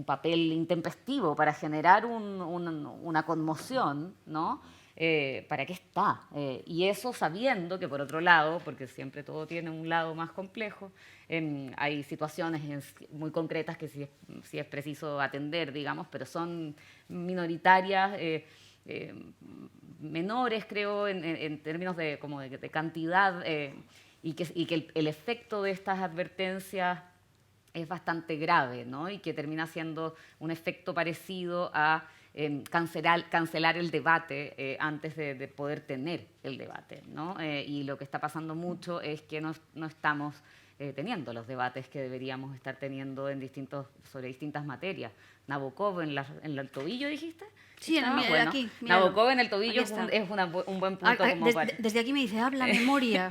Speaker 4: papel intempestivo, para generar una conmoción, ¿no? ¿Para qué está? Y eso sabiendo que, por otro lado, porque siempre todo tiene un lado más complejo, hay situaciones muy concretas que sí es preciso atender, digamos, pero son minoritarias, menores, creo, en términos de cantidad, y que el efecto de estas advertencias es bastante grave, ¿no? Y que termina siendo un efecto parecido a cancelar el debate antes de poder tener el debate, ¿no? Y lo que está pasando mucho es que no estamos teniendo los debates que deberíamos estar teniendo sobre distintas materias. Nabokov en el tobillo, ¿dijiste?
Speaker 5: Sí,
Speaker 4: bueno,
Speaker 5: aquí. Míralo.
Speaker 4: Nabokov en el tobillo es un buen punto.
Speaker 5: Desde aquí me dice, habla memoria.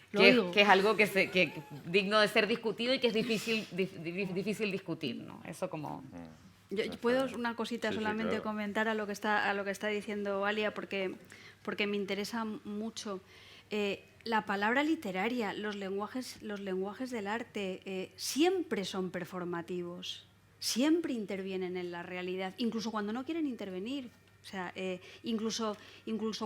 Speaker 4: Que es algo que digno de ser discutido y que es difícil discutir, ¿no? Eso como...
Speaker 5: ¿Puedo una cosita solamente
Speaker 3: claro.
Speaker 5: comentar a lo que está diciendo Alia? Porque me interesa mucho. La palabra literaria, los lenguajes del arte siempre son performativos, siempre intervienen en la realidad, incluso cuando no quieren intervenir. O sea, incluso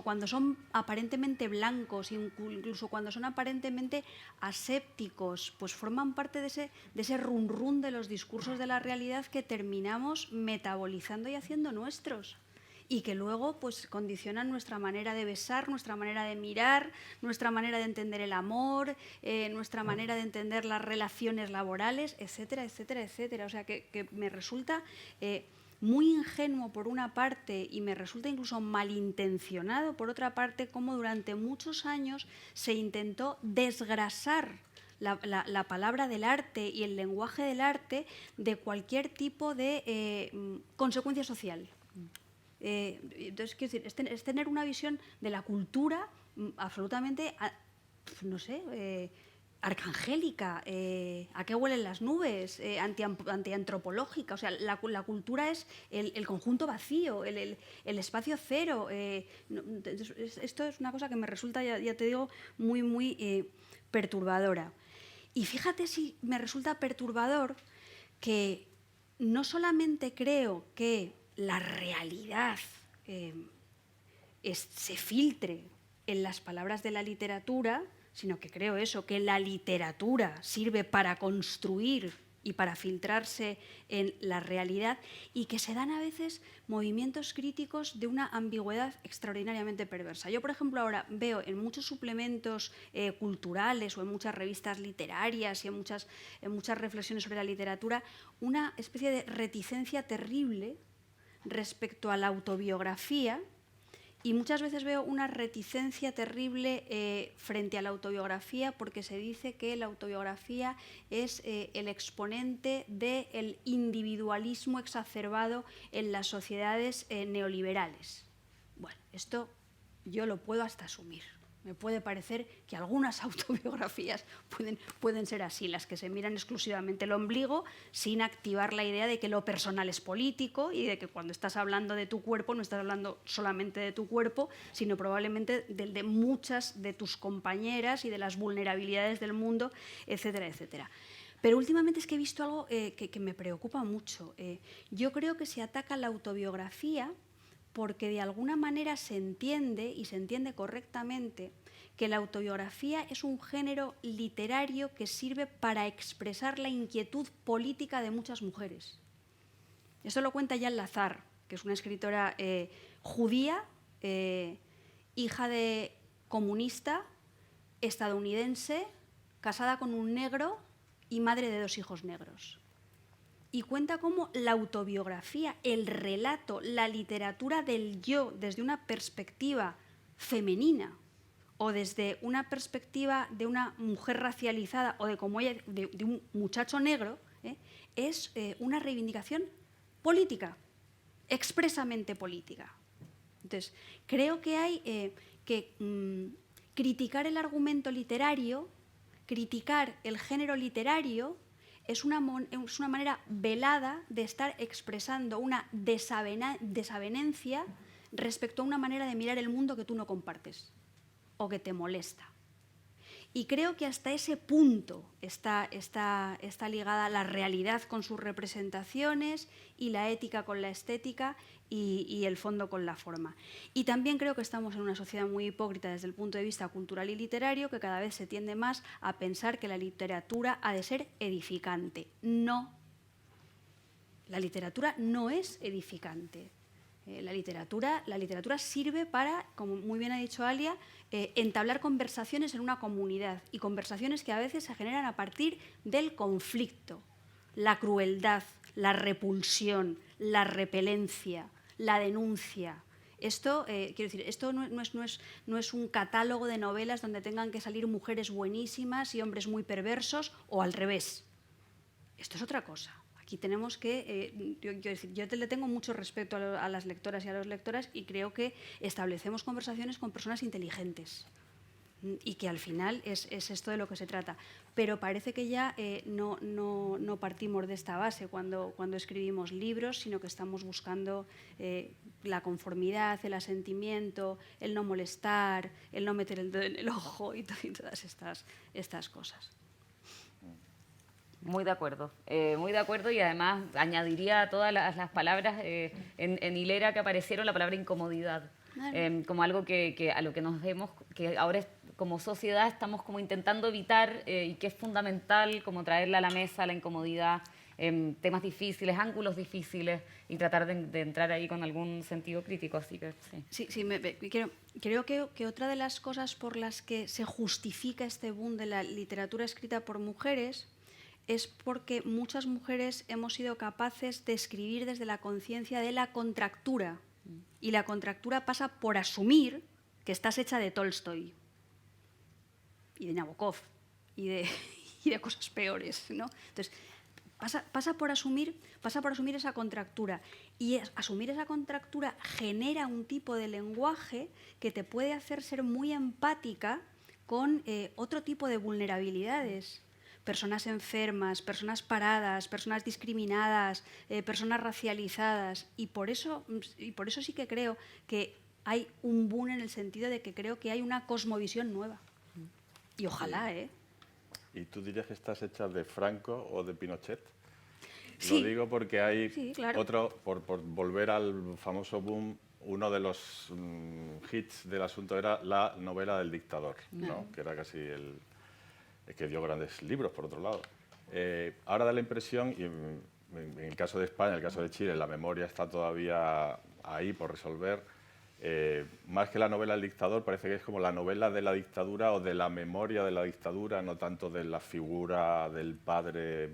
Speaker 5: cuando son aparentemente blancos, incluso cuando son aparentemente asépticos, pues forman parte de ese run de los discursos de la realidad que terminamos metabolizando y haciendo nuestros. Y que luego pues condicionan nuestra manera de besar, nuestra manera de mirar, nuestra manera de entender el amor, nuestra manera de entender las relaciones laborales, etcétera, etcétera, etcétera. O sea, que me resulta... muy ingenuo por una parte y me resulta incluso malintencionado por otra parte, cómo durante muchos años se intentó desgrasar la palabra del arte y el lenguaje del arte de cualquier tipo de consecuencia social. Entonces, quiero decir, es tener una visión de la cultura absolutamente, no sé... arcangélica, a qué huelen las nubes, antiantropológica. O sea, la cultura es el conjunto vacío, el espacio cero. Esto es una cosa que me resulta, ya te digo, muy, muy perturbadora. Y fíjate si me resulta perturbador que no solamente creo que la realidad se filtre en las palabras de la literatura, sino que creo eso, que la literatura sirve para construir y para filtrarse en la realidad, y que se dan a veces movimientos críticos de una ambigüedad extraordinariamente perversa. Yo, por ejemplo, ahora veo en muchos suplementos culturales o en muchas revistas literarias y en muchas reflexiones sobre la literatura una especie de reticencia terrible respecto a la autobiografía, y muchas veces veo una reticencia terrible frente a la autobiografía, porque se dice que la autobiografía es el exponente del individualismo exacerbado en las sociedades neoliberales. Bueno, esto yo lo puedo hasta asumir. Me puede parecer que algunas autobiografías pueden ser así, las que se miran exclusivamente el ombligo sin activar la idea de que lo personal es político y de que cuando estás hablando de tu cuerpo no estás hablando solamente de tu cuerpo, sino probablemente del de muchas de tus compañeras y de las vulnerabilidades del mundo, etcétera, etcétera. Pero últimamente es que he visto algo que me preocupa mucho. Yo creo que se ataca la autobiografía porque de alguna manera se entiende, y se entiende correctamente, que la autobiografía es un género literario que sirve para expresar la inquietud política de muchas mujeres. Esto lo cuenta Jan Lazar, que es una escritora judía, hija de comunista, estadounidense, casada con un negro y madre de 2 hijos negros. Y cuenta cómo la autobiografía, el relato, la literatura del yo desde una perspectiva femenina o desde una perspectiva de una mujer racializada o de, como ella, de un muchacho negro, es una reivindicación política, expresamente política. Entonces, creo que hay que criticar el argumento literario, criticar el género literario, es una manera velada de estar expresando una desavenencia respecto a una manera de mirar el mundo que tú no compartes o que te molesta. Y creo que hasta ese punto está ligada la realidad con sus representaciones y la ética con la estética y el fondo con la forma. Y también creo que estamos en una sociedad muy hipócrita desde el punto de vista cultural y literario, que cada vez se tiende más a pensar que la literatura ha de ser edificante. No. La literatura no es edificante. La literatura sirve para, como muy bien ha dicho Alia, entablar conversaciones en una comunidad, y conversaciones que a veces se generan a partir del conflicto, la crueldad, la repulsión, la repelencia, la denuncia. Esto, quiero decir, esto no es un catálogo de novelas donde tengan que salir mujeres buenísimas y hombres muy perversos, o al revés. Esto es otra cosa. Aquí tenemos que, yo le tengo mucho respeto a las lectoras y a los lectores, y creo que establecemos conversaciones con personas inteligentes y que al final es esto de lo que se trata. Pero parece que ya no partimos de esta base cuando escribimos libros, sino que estamos buscando la conformidad, el asentimiento, el no molestar, el no meter el dedo en el ojo y todas estas cosas.
Speaker 4: Muy de acuerdo, y además añadiría a todas las palabras en hilera que aparecieron la palabra incomodidad, como algo que a lo que nos vemos, que ahora como sociedad estamos como intentando evitar y que es fundamental como traerla a la mesa, la incomodidad, temas difíciles, ángulos difíciles, y tratar de entrar ahí con algún sentido crítico. Así que sí.
Speaker 5: Creo que otra de las cosas por las que se justifica este boom de la literatura escrita por mujeres es porque muchas mujeres hemos sido capaces de escribir desde la conciencia de la contractura. Y la contractura pasa por asumir que estás hecha de Tolstoy y de Nabokov y de cosas peores, ¿no? Entonces, pasa por asumir esa contractura. Y asumir esa contractura genera un tipo de lenguaje que te puede hacer ser muy empática con otro tipo de vulnerabilidades. Personas enfermas, personas paradas, personas discriminadas, personas racializadas. Y por eso sí que creo que hay un boom en el sentido de que creo que hay una cosmovisión nueva. Y ojalá, ¿eh?
Speaker 3: ¿Y tú dirías que estás hecha de Franco o de Pinochet?
Speaker 5: Sí.
Speaker 3: Lo digo porque hay
Speaker 5: Sí, claro.
Speaker 3: otro, por volver al famoso boom, uno de los hits del asunto era la novela del dictador, ¿no? Que era casi el que dio grandes libros, por otro lado. Ahora da la impresión, y en el caso de España, en el caso de Chile, la memoria está todavía ahí por resolver. Más que la novela del dictador, parece que es como la novela de la dictadura o de la memoria de la dictadura, no tanto de la figura del padre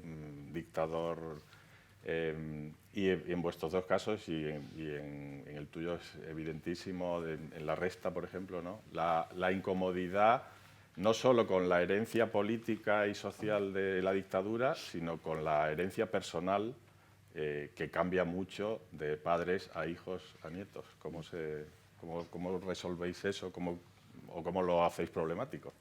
Speaker 3: dictador. Y en vuestros dos casos, y en el tuyo es evidentísimo, en La Resta, por ejemplo, ¿no? La incomodidad, no solo con la herencia política y social de la dictadura, sino con la herencia personal, que cambia mucho de padres a hijos a nietos. ¿Cómo resolvéis eso? ¿O cómo lo hacéis problemático?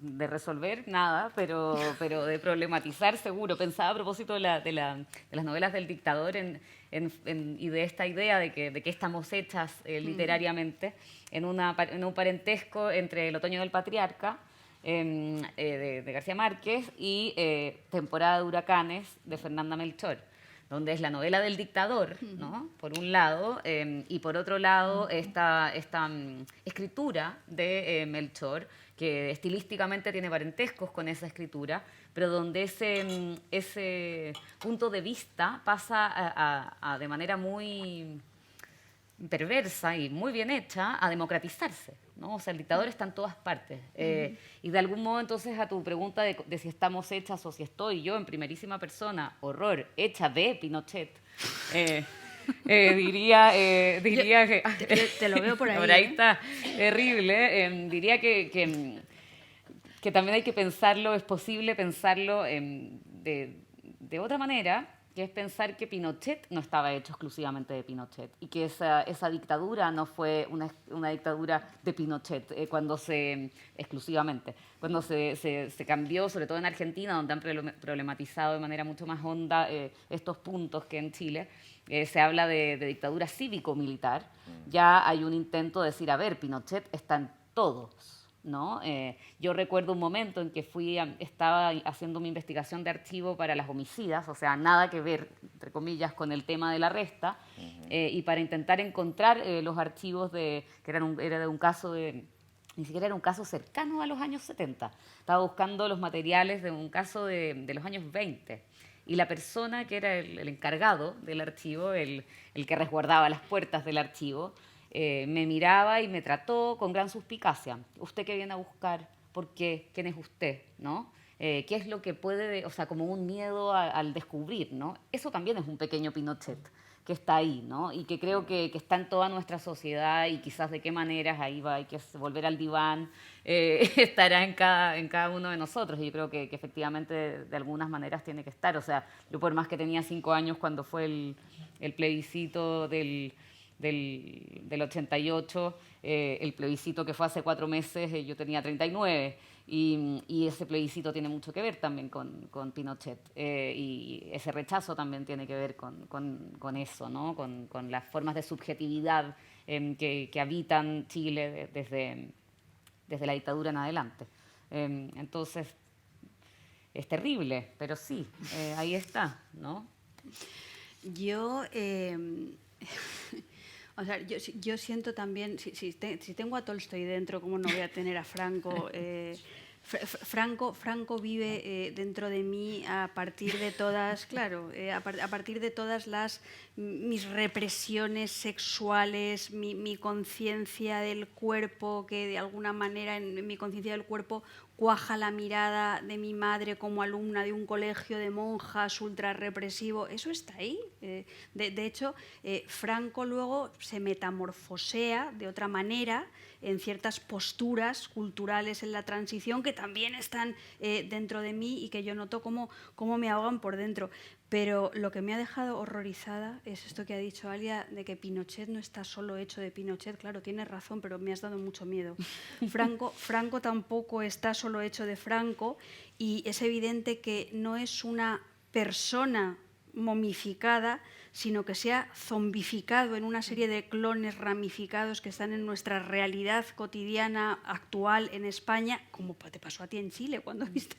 Speaker 4: De resolver, nada, pero de problematizar, seguro. Pensaba a propósito de las novelas del dictador y de esta idea de que estamos hechas literariamente en un parentesco entre El otoño del patriarca, de García Márquez, y Temporada de huracanes, de Fernanda Melchor, donde es la novela del dictador, ¿no? Por un lado, y por otro lado esta escritura de Melchor, que estilísticamente tiene parentescos con esa escritura, pero donde ese punto de vista pasa de manera muy perversa y muy bien hecha a democratizarse, ¿no? O sea, el dictador está en todas partes. Y de algún modo, entonces, a tu pregunta de si estamos hechas o si estoy yo en primerísima persona, horror, hecha de Pinochet, diría que...
Speaker 5: Te lo veo por ahí.
Speaker 4: Por ahí está, terrible. Diría que también hay que pensarlo, es posible pensarlo de otra manera, que es pensar que Pinochet no estaba hecho exclusivamente de Pinochet y que esa dictadura no fue una dictadura de Pinochet exclusivamente. Cuando se cambió, sobre todo en Argentina, donde han problematizado de manera mucho más honda estos puntos que en Chile, se habla de dictadura cívico-militar. Ya hay un intento de decir, a ver, Pinochet está en todos, ¿no? Yo recuerdo un momento en que estaba haciendo mi investigación de archivo para las homicidas, o sea, nada que ver, entre comillas, con el tema de La Resta, y para intentar encontrar los archivos que era de un caso ni siquiera era un caso cercano a los años 70. Estaba buscando los materiales de un caso de los años 20. Y la persona que era el encargado del archivo, el que resguardaba las puertas del archivo, me miraba y me trató con gran suspicacia. ¿Usted qué viene a buscar? ¿Por qué? ¿Quién es usted? ¿No? ¿Qué es lo que puede...? O sea, como un miedo al descubrir, ¿no? Eso también es un pequeño Pinochet que está ahí, ¿no? Y que creo que está en toda nuestra sociedad y quizás de qué maneras ahí hay que volver al diván, estará en cada uno de nosotros. Y yo creo que efectivamente de algunas maneras tiene que estar. O sea, yo por más que tenía 5 años cuando fue el plebiscito del 88, el plebiscito que fue hace 4 meses, yo tenía 39, y ese plebiscito tiene mucho que ver también con Pinochet, y ese rechazo también tiene que ver con eso, ¿no? Con las formas de subjetividad que habitan Chile desde la dictadura en adelante. Entonces, es terrible, pero sí, ahí está, ¿no?
Speaker 5: Yo... O sea, yo siento también, si tengo a Tolstoy dentro, ¿cómo no voy a tener a Franco? Franco vive dentro de mí a partir de todas, claro, a partir de todas mis represiones sexuales, mi conciencia del cuerpo, que de alguna manera en mi conciencia del cuerpo cuaja la mirada de mi madre como alumna de un colegio de monjas ultra represivo. Eso está ahí. De hecho, Franco luego se metamorfosea de otra manera en ciertas posturas culturales en la transición que también están dentro de mí y que yo noto cómo me ahogan por dentro. Pero lo que me ha dejado horrorizada es esto que ha dicho Alia, de que Pinochet no está solo hecho de Pinochet. Claro, tienes razón, pero me has dado mucho miedo. Franco tampoco está solo hecho de Franco, y es evidente que no es una persona momificada, sino que se ha zombificado en una serie de clones ramificados que están en nuestra realidad cotidiana actual en España, como te pasó a ti en Chile cuando viste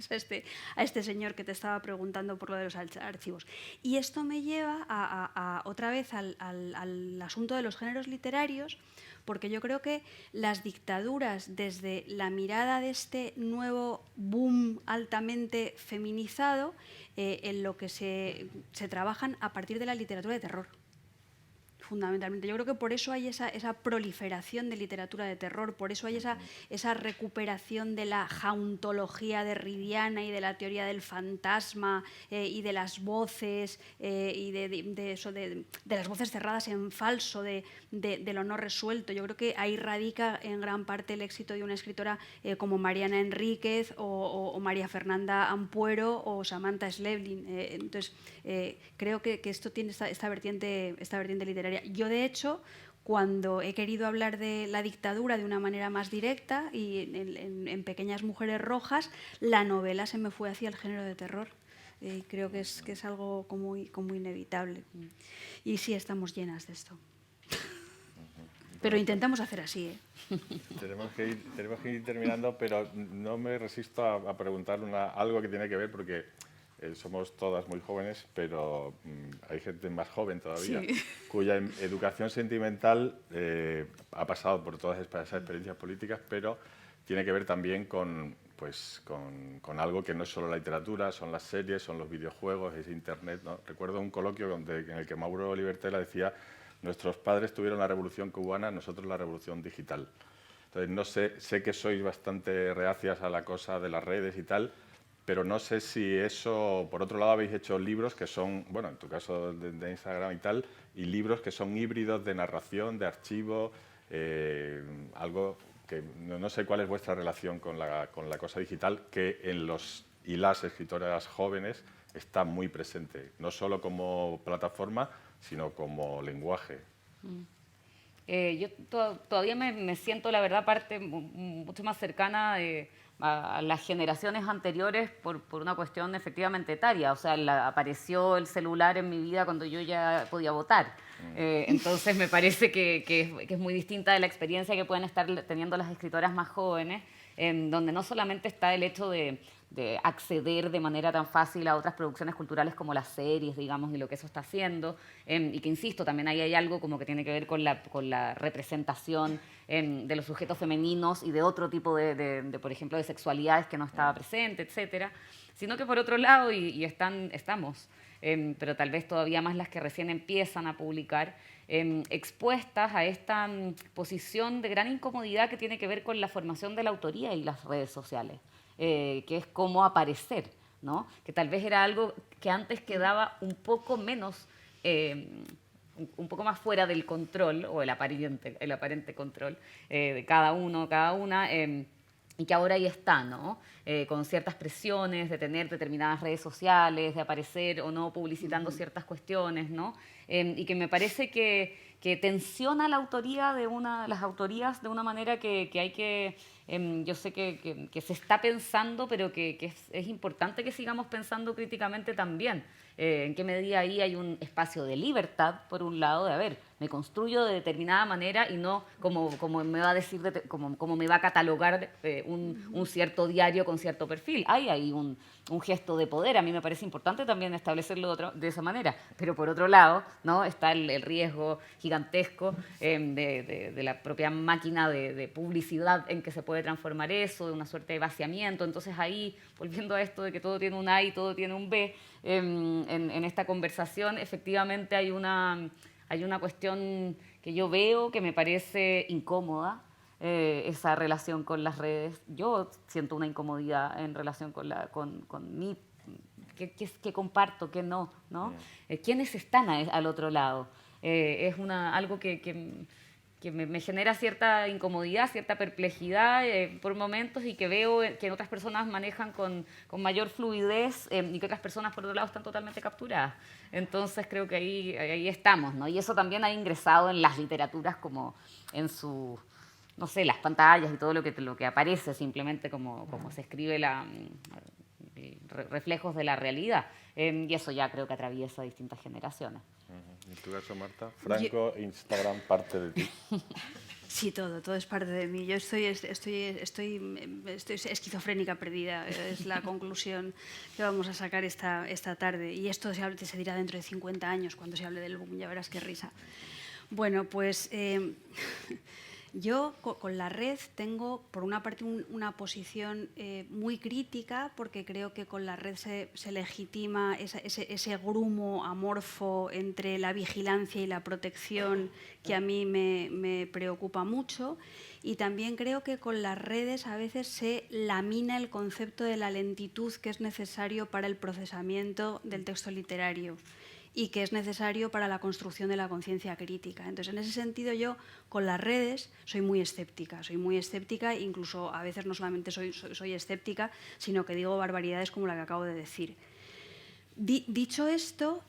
Speaker 5: a este señor que te estaba preguntando por lo de los archivos. Y esto me lleva otra vez al asunto de los géneros literarios, porque yo creo que las dictaduras, desde la mirada de este nuevo boom altamente feminizado, en lo que se trabajan a partir de la literatura de terror. Fundamentalmente. Yo creo que por eso hay esa proliferación de literatura de terror, por eso hay esa recuperación de la jauntología derridiana y de la teoría del fantasma y de las voces y de las voces cerradas en falso, de lo no resuelto. Yo creo que ahí radica en gran parte el éxito de una escritora como Mariana Enríquez o María Fernanda Ampuero o Samantha Schweblin. Entonces, creo que esto tiene esta vertiente literaria. Yo, de hecho, cuando he querido hablar de la dictadura de una manera más directa y en Pequeñas Mujeres Rojas, la novela se me fue hacia el género de terror. Creo que es algo como inevitable. Y sí, estamos llenas de esto. Pero intentamos hacer así, ¿eh?
Speaker 3: Tenemos que ir terminando, pero no me resisto a preguntar algo que tiene que ver, porque somos todas muy jóvenes, pero hay gente más joven todavía, sí, cuya educación sentimental ha pasado por todas esas experiencias políticas, pero tiene que ver también con algo que no es solo la literatura, son las series, son los videojuegos, es Internet, ¿no? Recuerdo un coloquio en el que Mauro Libertela decía: nuestros padres tuvieron la revolución cubana, nosotros la revolución digital. Entonces, no sé que sois bastante reacias a la cosa de las redes y tal, pero no sé si eso, por otro lado, habéis hecho libros que son, bueno, en tu caso de Instagram y tal, y libros que son híbridos de narración, de archivo, algo que no sé cuál es vuestra relación con la cosa digital, que en los y las escritoras jóvenes está muy presente, no solo como plataforma, sino como lenguaje.
Speaker 4: Yo todavía me siento, la verdad, parte mucho más cercana a las generaciones anteriores por una cuestión efectivamente etaria. O sea, apareció el celular en mi vida cuando yo ya podía votar. Entonces me parece que es muy distinta de la experiencia que pueden estar teniendo las escritoras más jóvenes, donde no solamente está el hecho de acceder de manera tan fácil a otras producciones culturales como las series, digamos, y lo que eso está haciendo, y que, insisto, también ahí hay algo como que tiene que ver con la representación de los sujetos femeninos y de otro tipo por ejemplo, de sexualidades que no estaba presente, etcétera, sino que por otro lado, estamos, pero tal vez todavía más las que recién empiezan a publicar, expuestas a esta posición de gran incomodidad que tiene que ver con la formación de la autoría y las redes sociales. Que es cómo aparecer, ¿no? Que tal vez era algo que antes quedaba un poco menos, un poco más fuera del control, o el aparente control de cada uno, cada una, y que ahora ahí está, ¿no? Con ciertas presiones de tener determinadas redes sociales, de aparecer o no publicitando ciertas cuestiones, ¿no? Y que me parece que tensiona la autoría las autorías de una manera que hay que... yo sé que se está pensando, pero que es importante que sigamos pensando críticamente también. En qué medida ahí hay un espacio de libertad, por un lado, de a ver, me construyo de determinada manera y no como me va a decir, como me va a catalogar un cierto diario con cierto perfil. Hay ahí un gesto de poder. A mí me parece importante también establecerlo de esa manera. Pero por otro lado, ¿no? Está el riesgo gigantesco de la propia máquina de publicidad en que se puede transformar eso, de una suerte de vaciamiento. Entonces ahí, volviendo a esto de que todo tiene un A y todo tiene un B, en esta conversación efectivamente hay una cuestión que yo veo que me parece incómoda, esa relación con las redes. Yo siento una incomodidad en relación con mi... ¿Qué comparto, qué no? ¿Quiénes están al otro lado? Es algo que me genera cierta incomodidad, cierta perplejidad por momentos, y que veo que otras personas manejan con mayor fluidez y que otras personas, por otro lado, están totalmente capturadas. Entonces creo que ahí estamos, ¿no? Y eso también ha ingresado en las literaturas como en su... no sé, las pantallas y todo lo que aparece simplemente como se escribe reflejos de la realidad. Y eso ya creo que atraviesa distintas generaciones.
Speaker 3: En tu caso, Marta, Franco, Instagram, parte de ti.
Speaker 5: Sí, todo es parte de mí. Yo estoy esquizofrénica perdida, es la conclusión que vamos a sacar esta tarde. Y esto se dirá dentro de 50 años, cuando se hable del boom, ya verás qué risa. Bueno, pues yo con la red tengo, por una parte, una posición muy crítica, porque creo que con la red se legitima ese grumo amorfo entre la vigilancia y la protección que a mí me preocupa mucho. Y también creo que con las redes a veces se lamina el concepto de la lentitud que es necesario para el procesamiento del texto literario y que es necesario para la construcción de la conciencia crítica. Entonces, en ese sentido, yo con las redes soy muy escéptica, incluso a veces no solamente soy escéptica, sino que digo barbaridades como la que acabo de decir. Dicho esto,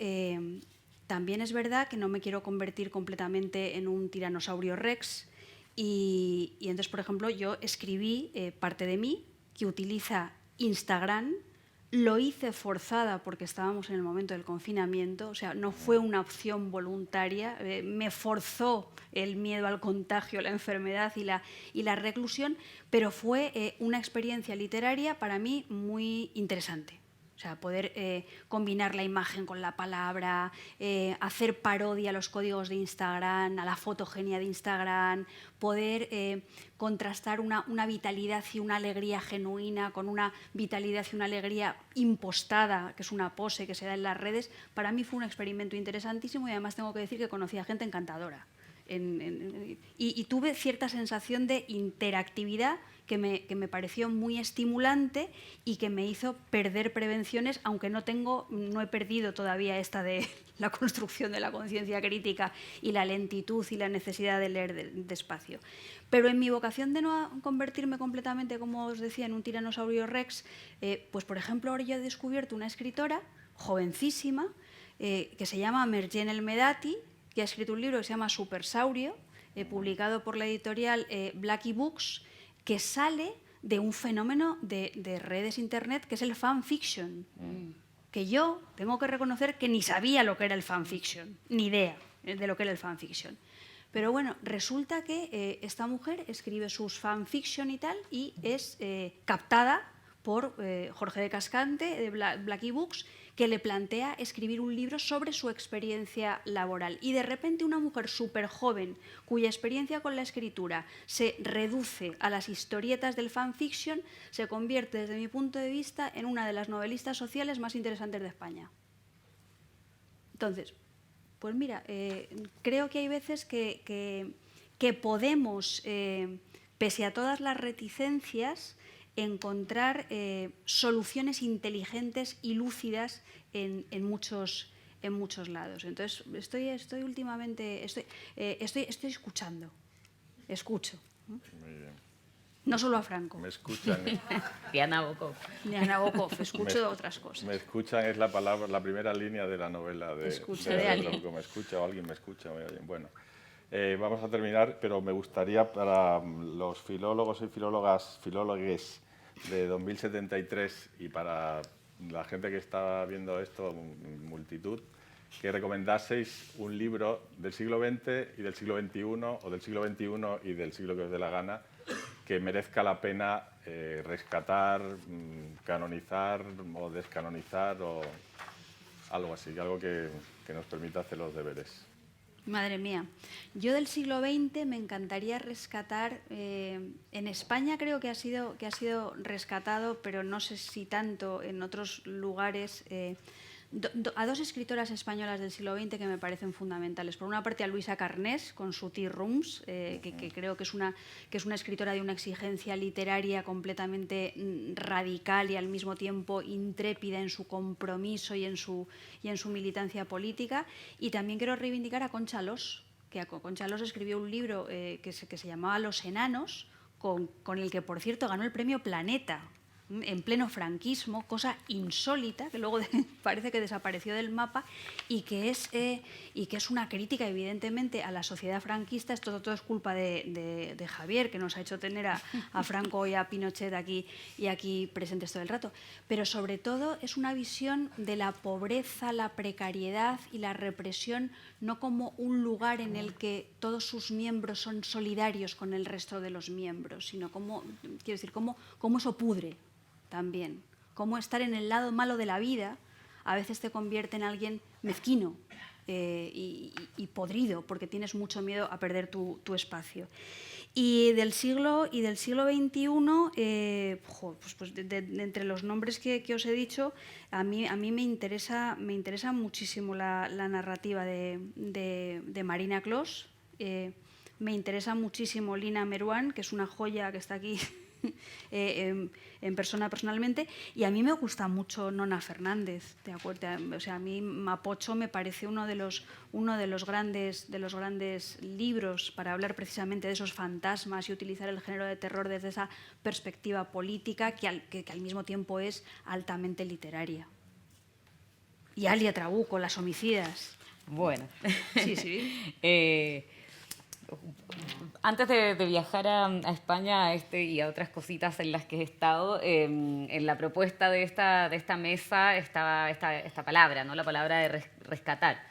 Speaker 5: también es verdad que no me quiero convertir completamente en un tiranosaurio rex y entonces, por ejemplo, yo escribí parte de mí que utiliza Instagram. Lo hice forzada porque estábamos en el momento del confinamiento, o sea, no fue una opción voluntaria, me forzó el miedo al contagio, la enfermedad y la reclusión, pero fue una experiencia literaria para mí muy interesante. O sea, poder combinar la imagen con la palabra, hacer parodia a los códigos de Instagram, a la fotogenia de Instagram, poder contrastar una vitalidad y una alegría genuina con una vitalidad y una alegría impostada, que es una pose que se da en las redes. Para mí fue un experimento interesantísimo y además tengo que decir que conocí a gente encantadora. Y tuve cierta sensación de interactividad que me pareció muy estimulante y que me hizo perder prevenciones, aunque no he perdido todavía esta de la construcción de la conciencia crítica y la lentitud y la necesidad de leer despacio. Pero en mi vocación de no convertirme completamente, como os decía, en un tiranosaurio rex, pues por ejemplo ahora yo he descubierto una escritora jovencísima que se llama Merjen Elmedati, que ha escrito un libro que se llama Supersaurio, publicado por la editorial Blackie Books, que sale de un fenómeno de redes internet que es el fanfiction, que yo tengo que reconocer que ni sabía lo que era el fanfiction, ni idea de lo que era el fanfiction. Pero bueno, resulta que esta mujer escribe sus fanfiction y tal y es captada por Jorge de Cascante, de Blackie Books, que le plantea escribir un libro sobre su experiencia laboral. Y de repente una mujer súper joven, cuya experiencia con la escritura se reduce a las historietas del fanfiction, se convierte, desde mi punto de vista, en una de las novelistas sociales más interesantes de España. Entonces, pues mira, creo que hay veces que podemos, pese a todas las reticencias, encontrar soluciones inteligentes y lúcidas en muchos lados. Entonces, estoy últimamente escuchando. Escucho.
Speaker 3: Muy bien.
Speaker 5: No solo a Franco.
Speaker 3: Me escuchan.
Speaker 4: Y a Nabokov.
Speaker 5: Ni a Nabokov, escucho otras cosas.
Speaker 3: Me escuchan es la palabra, la primera línea de la novela de
Speaker 5: alguien.
Speaker 3: Nabokov. Me escucha o alguien me escucha, me oyen. Bueno, vamos a terminar, pero me gustaría para los filólogos y filólogues de 2073 y para la gente que está viendo esto, multitud, que recomendaseis un libro del siglo XX y del siglo XXI, o del siglo XXI y del siglo que os dé la gana, que merezca la pena rescatar, canonizar o descanonizar o algo así, algo que nos permita hacer los deberes.
Speaker 5: Madre mía, yo del siglo XX me encantaría rescatar, en España creo que ha sido rescatado, pero no sé si tanto en otros lugares, a dos escritoras españolas del siglo XX que me parecen fundamentales. Por una parte a Luisa Carnés con su Tea Rooms, que creo que es una escritora de una exigencia literaria completamente radical y al mismo tiempo intrépida en su compromiso y en su militancia política. Y también quiero reivindicar a Concha Alós, que Concha Alós escribió un libro que se llamaba Los enanos, con el que, por cierto, ganó el premio Planeta. en pleno franquismo, cosa insólita, que luego parece que desapareció del mapa, y que es una crítica, evidentemente, a la sociedad franquista. Esto todo es culpa de Javier, que nos ha hecho tener a Franco y a Pinochet aquí presentes todo el rato. Pero sobre todo es una visión de la pobreza, la precariedad y la represión, no como un lugar en el que todos sus miembros son solidarios con el resto de los miembros, sino como eso pudre también. Cómo estar en el lado malo de la vida a veces te convierte en alguien mezquino y podrido, porque tienes mucho miedo a perder tu espacio. Y del siglo XXI, entre los nombres que os he dicho, a mí me interesa muchísimo la narrativa de Marina Clos. Me interesa muchísimo Lina Meruán, que es una joya que está aquí en persona personalmente, y a mí me gusta mucho Nona Fernández, ¿de acuerdo? O sea, a mí Mapocho me parece uno de los grandes libros para hablar precisamente de esos fantasmas y utilizar el género de terror desde esa perspectiva política que al mismo tiempo es altamente literaria. Y Alia Trabuco, Las homicidas.
Speaker 4: Bueno.
Speaker 5: Sí.
Speaker 4: Antes de viajar a España y a otras cositas en las que he estado, en la propuesta de esta mesa estaba esta palabra, ¿no? La palabra de rescatar.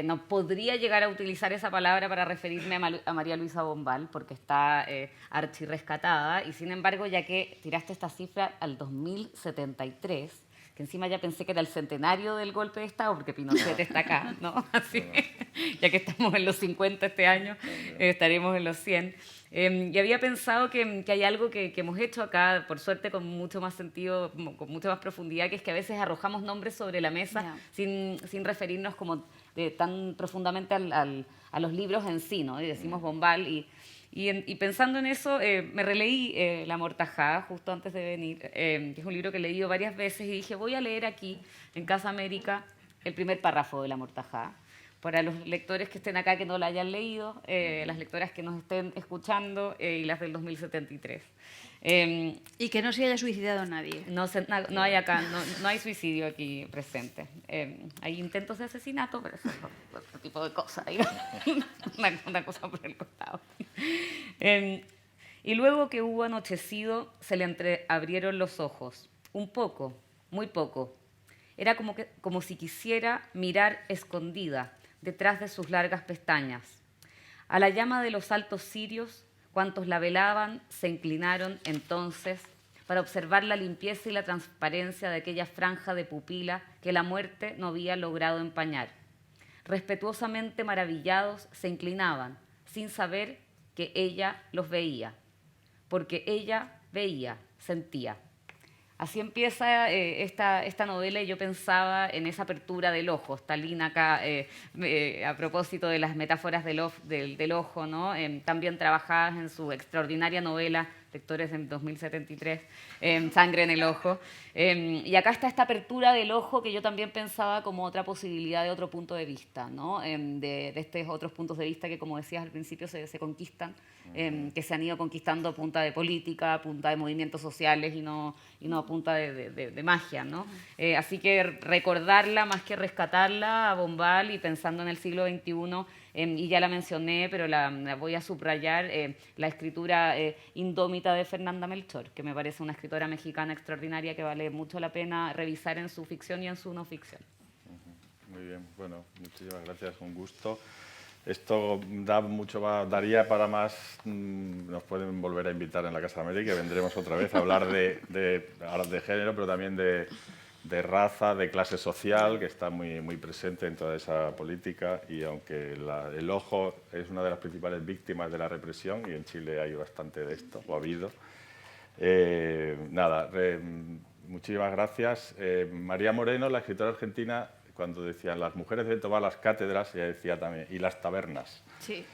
Speaker 4: No podría llegar a utilizar esa palabra para referirme a María Luisa Bombal, porque está archirrescatada, y sin embargo, ya que tiraste esta cifra al 2073, que encima ya pensé que era el centenario del golpe de Estado, porque Pinochet está acá, ¿no? Así que, ya que estamos en los 50 este año, estaremos en los 100. Y había pensado que hay algo que hemos hecho acá, por suerte con mucho más sentido, con mucha más profundidad, que es que a veces arrojamos nombres sobre la mesa sin referirnos como tan profundamente a los libros en sí, ¿no? Y decimos Bombal y pensando en eso, me releí La Amortajada justo antes de venir, que es un libro que he leído varias veces, y dije, voy a leer aquí, en Casa América, el primer párrafo de La Amortajada. Para los lectores que estén acá que no la hayan leído, las lectoras que nos estén escuchando y las del 2073.
Speaker 5: Y que no se haya suicidado nadie.
Speaker 4: No hay suicidio aquí presente. Hay intentos de asesinato, pero eso es otro tipo de cosa, digamos. una cosa por el costado. Y luego que hubo anochecido, se le entreabrieron los ojos. Un poco, muy poco. Era como si quisiera mirar escondida detrás de sus largas pestañas. A la llama de los altos cirios, cuantos la velaban se inclinaron entonces para observar la limpieza y la transparencia de aquella franja de pupila que la muerte no había logrado empañar. Respetuosamente maravillados se inclinaban, sin saber que ella los veía, porque ella veía, sentía. Así empieza esta novela, y yo pensaba en esa apertura del ojo. Está Lina acá a propósito de las metáforas del ojo, ¿no? También trabajadas en su extraordinaria novela, Lectores en 2073, Sangre en el ojo. Y acá está esta apertura del ojo que yo también pensaba como otra posibilidad de otro punto de vista, ¿no? De estos otros puntos de vista que, como decías al principio, se conquistan, que se han ido conquistando a punta de política, a punta de movimientos sociales y no a punta de magia, ¿no? Así que recordarla más que rescatarla a Bombal, y pensando en el siglo XXI, y ya la mencioné, pero la voy a subrayar, la escritura indómita de Fernanda Melchor, que me parece una escritora mexicana extraordinaria que vale mucho la pena revisar en su ficción y en su no ficción.
Speaker 3: Muy bien, bueno, muchísimas gracias, un gusto. Esto daría para más, nos pueden volver a invitar en la Casa América, y vendremos otra vez a hablar de género, pero también de raza, de clase social, que está muy presente en toda esa política, y aunque el ojo es una de las principales víctimas de la represión, y en Chile hay bastante de esto, o ha habido, muchísimas gracias. María Moreno, la escritora argentina, cuando decían las mujeres deben tomar las cátedras, ella decía también, y las tabernas.
Speaker 5: Sí.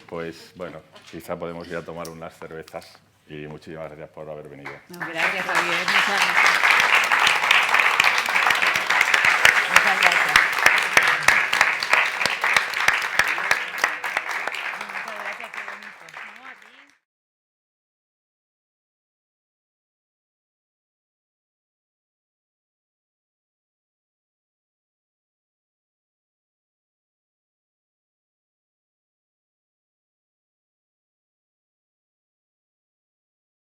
Speaker 3: Pues bueno, quizá podemos ir a tomar unas cervezas, y muchísimas gracias por haber venido.
Speaker 4: No, gracias, Javier. Muchas gracias.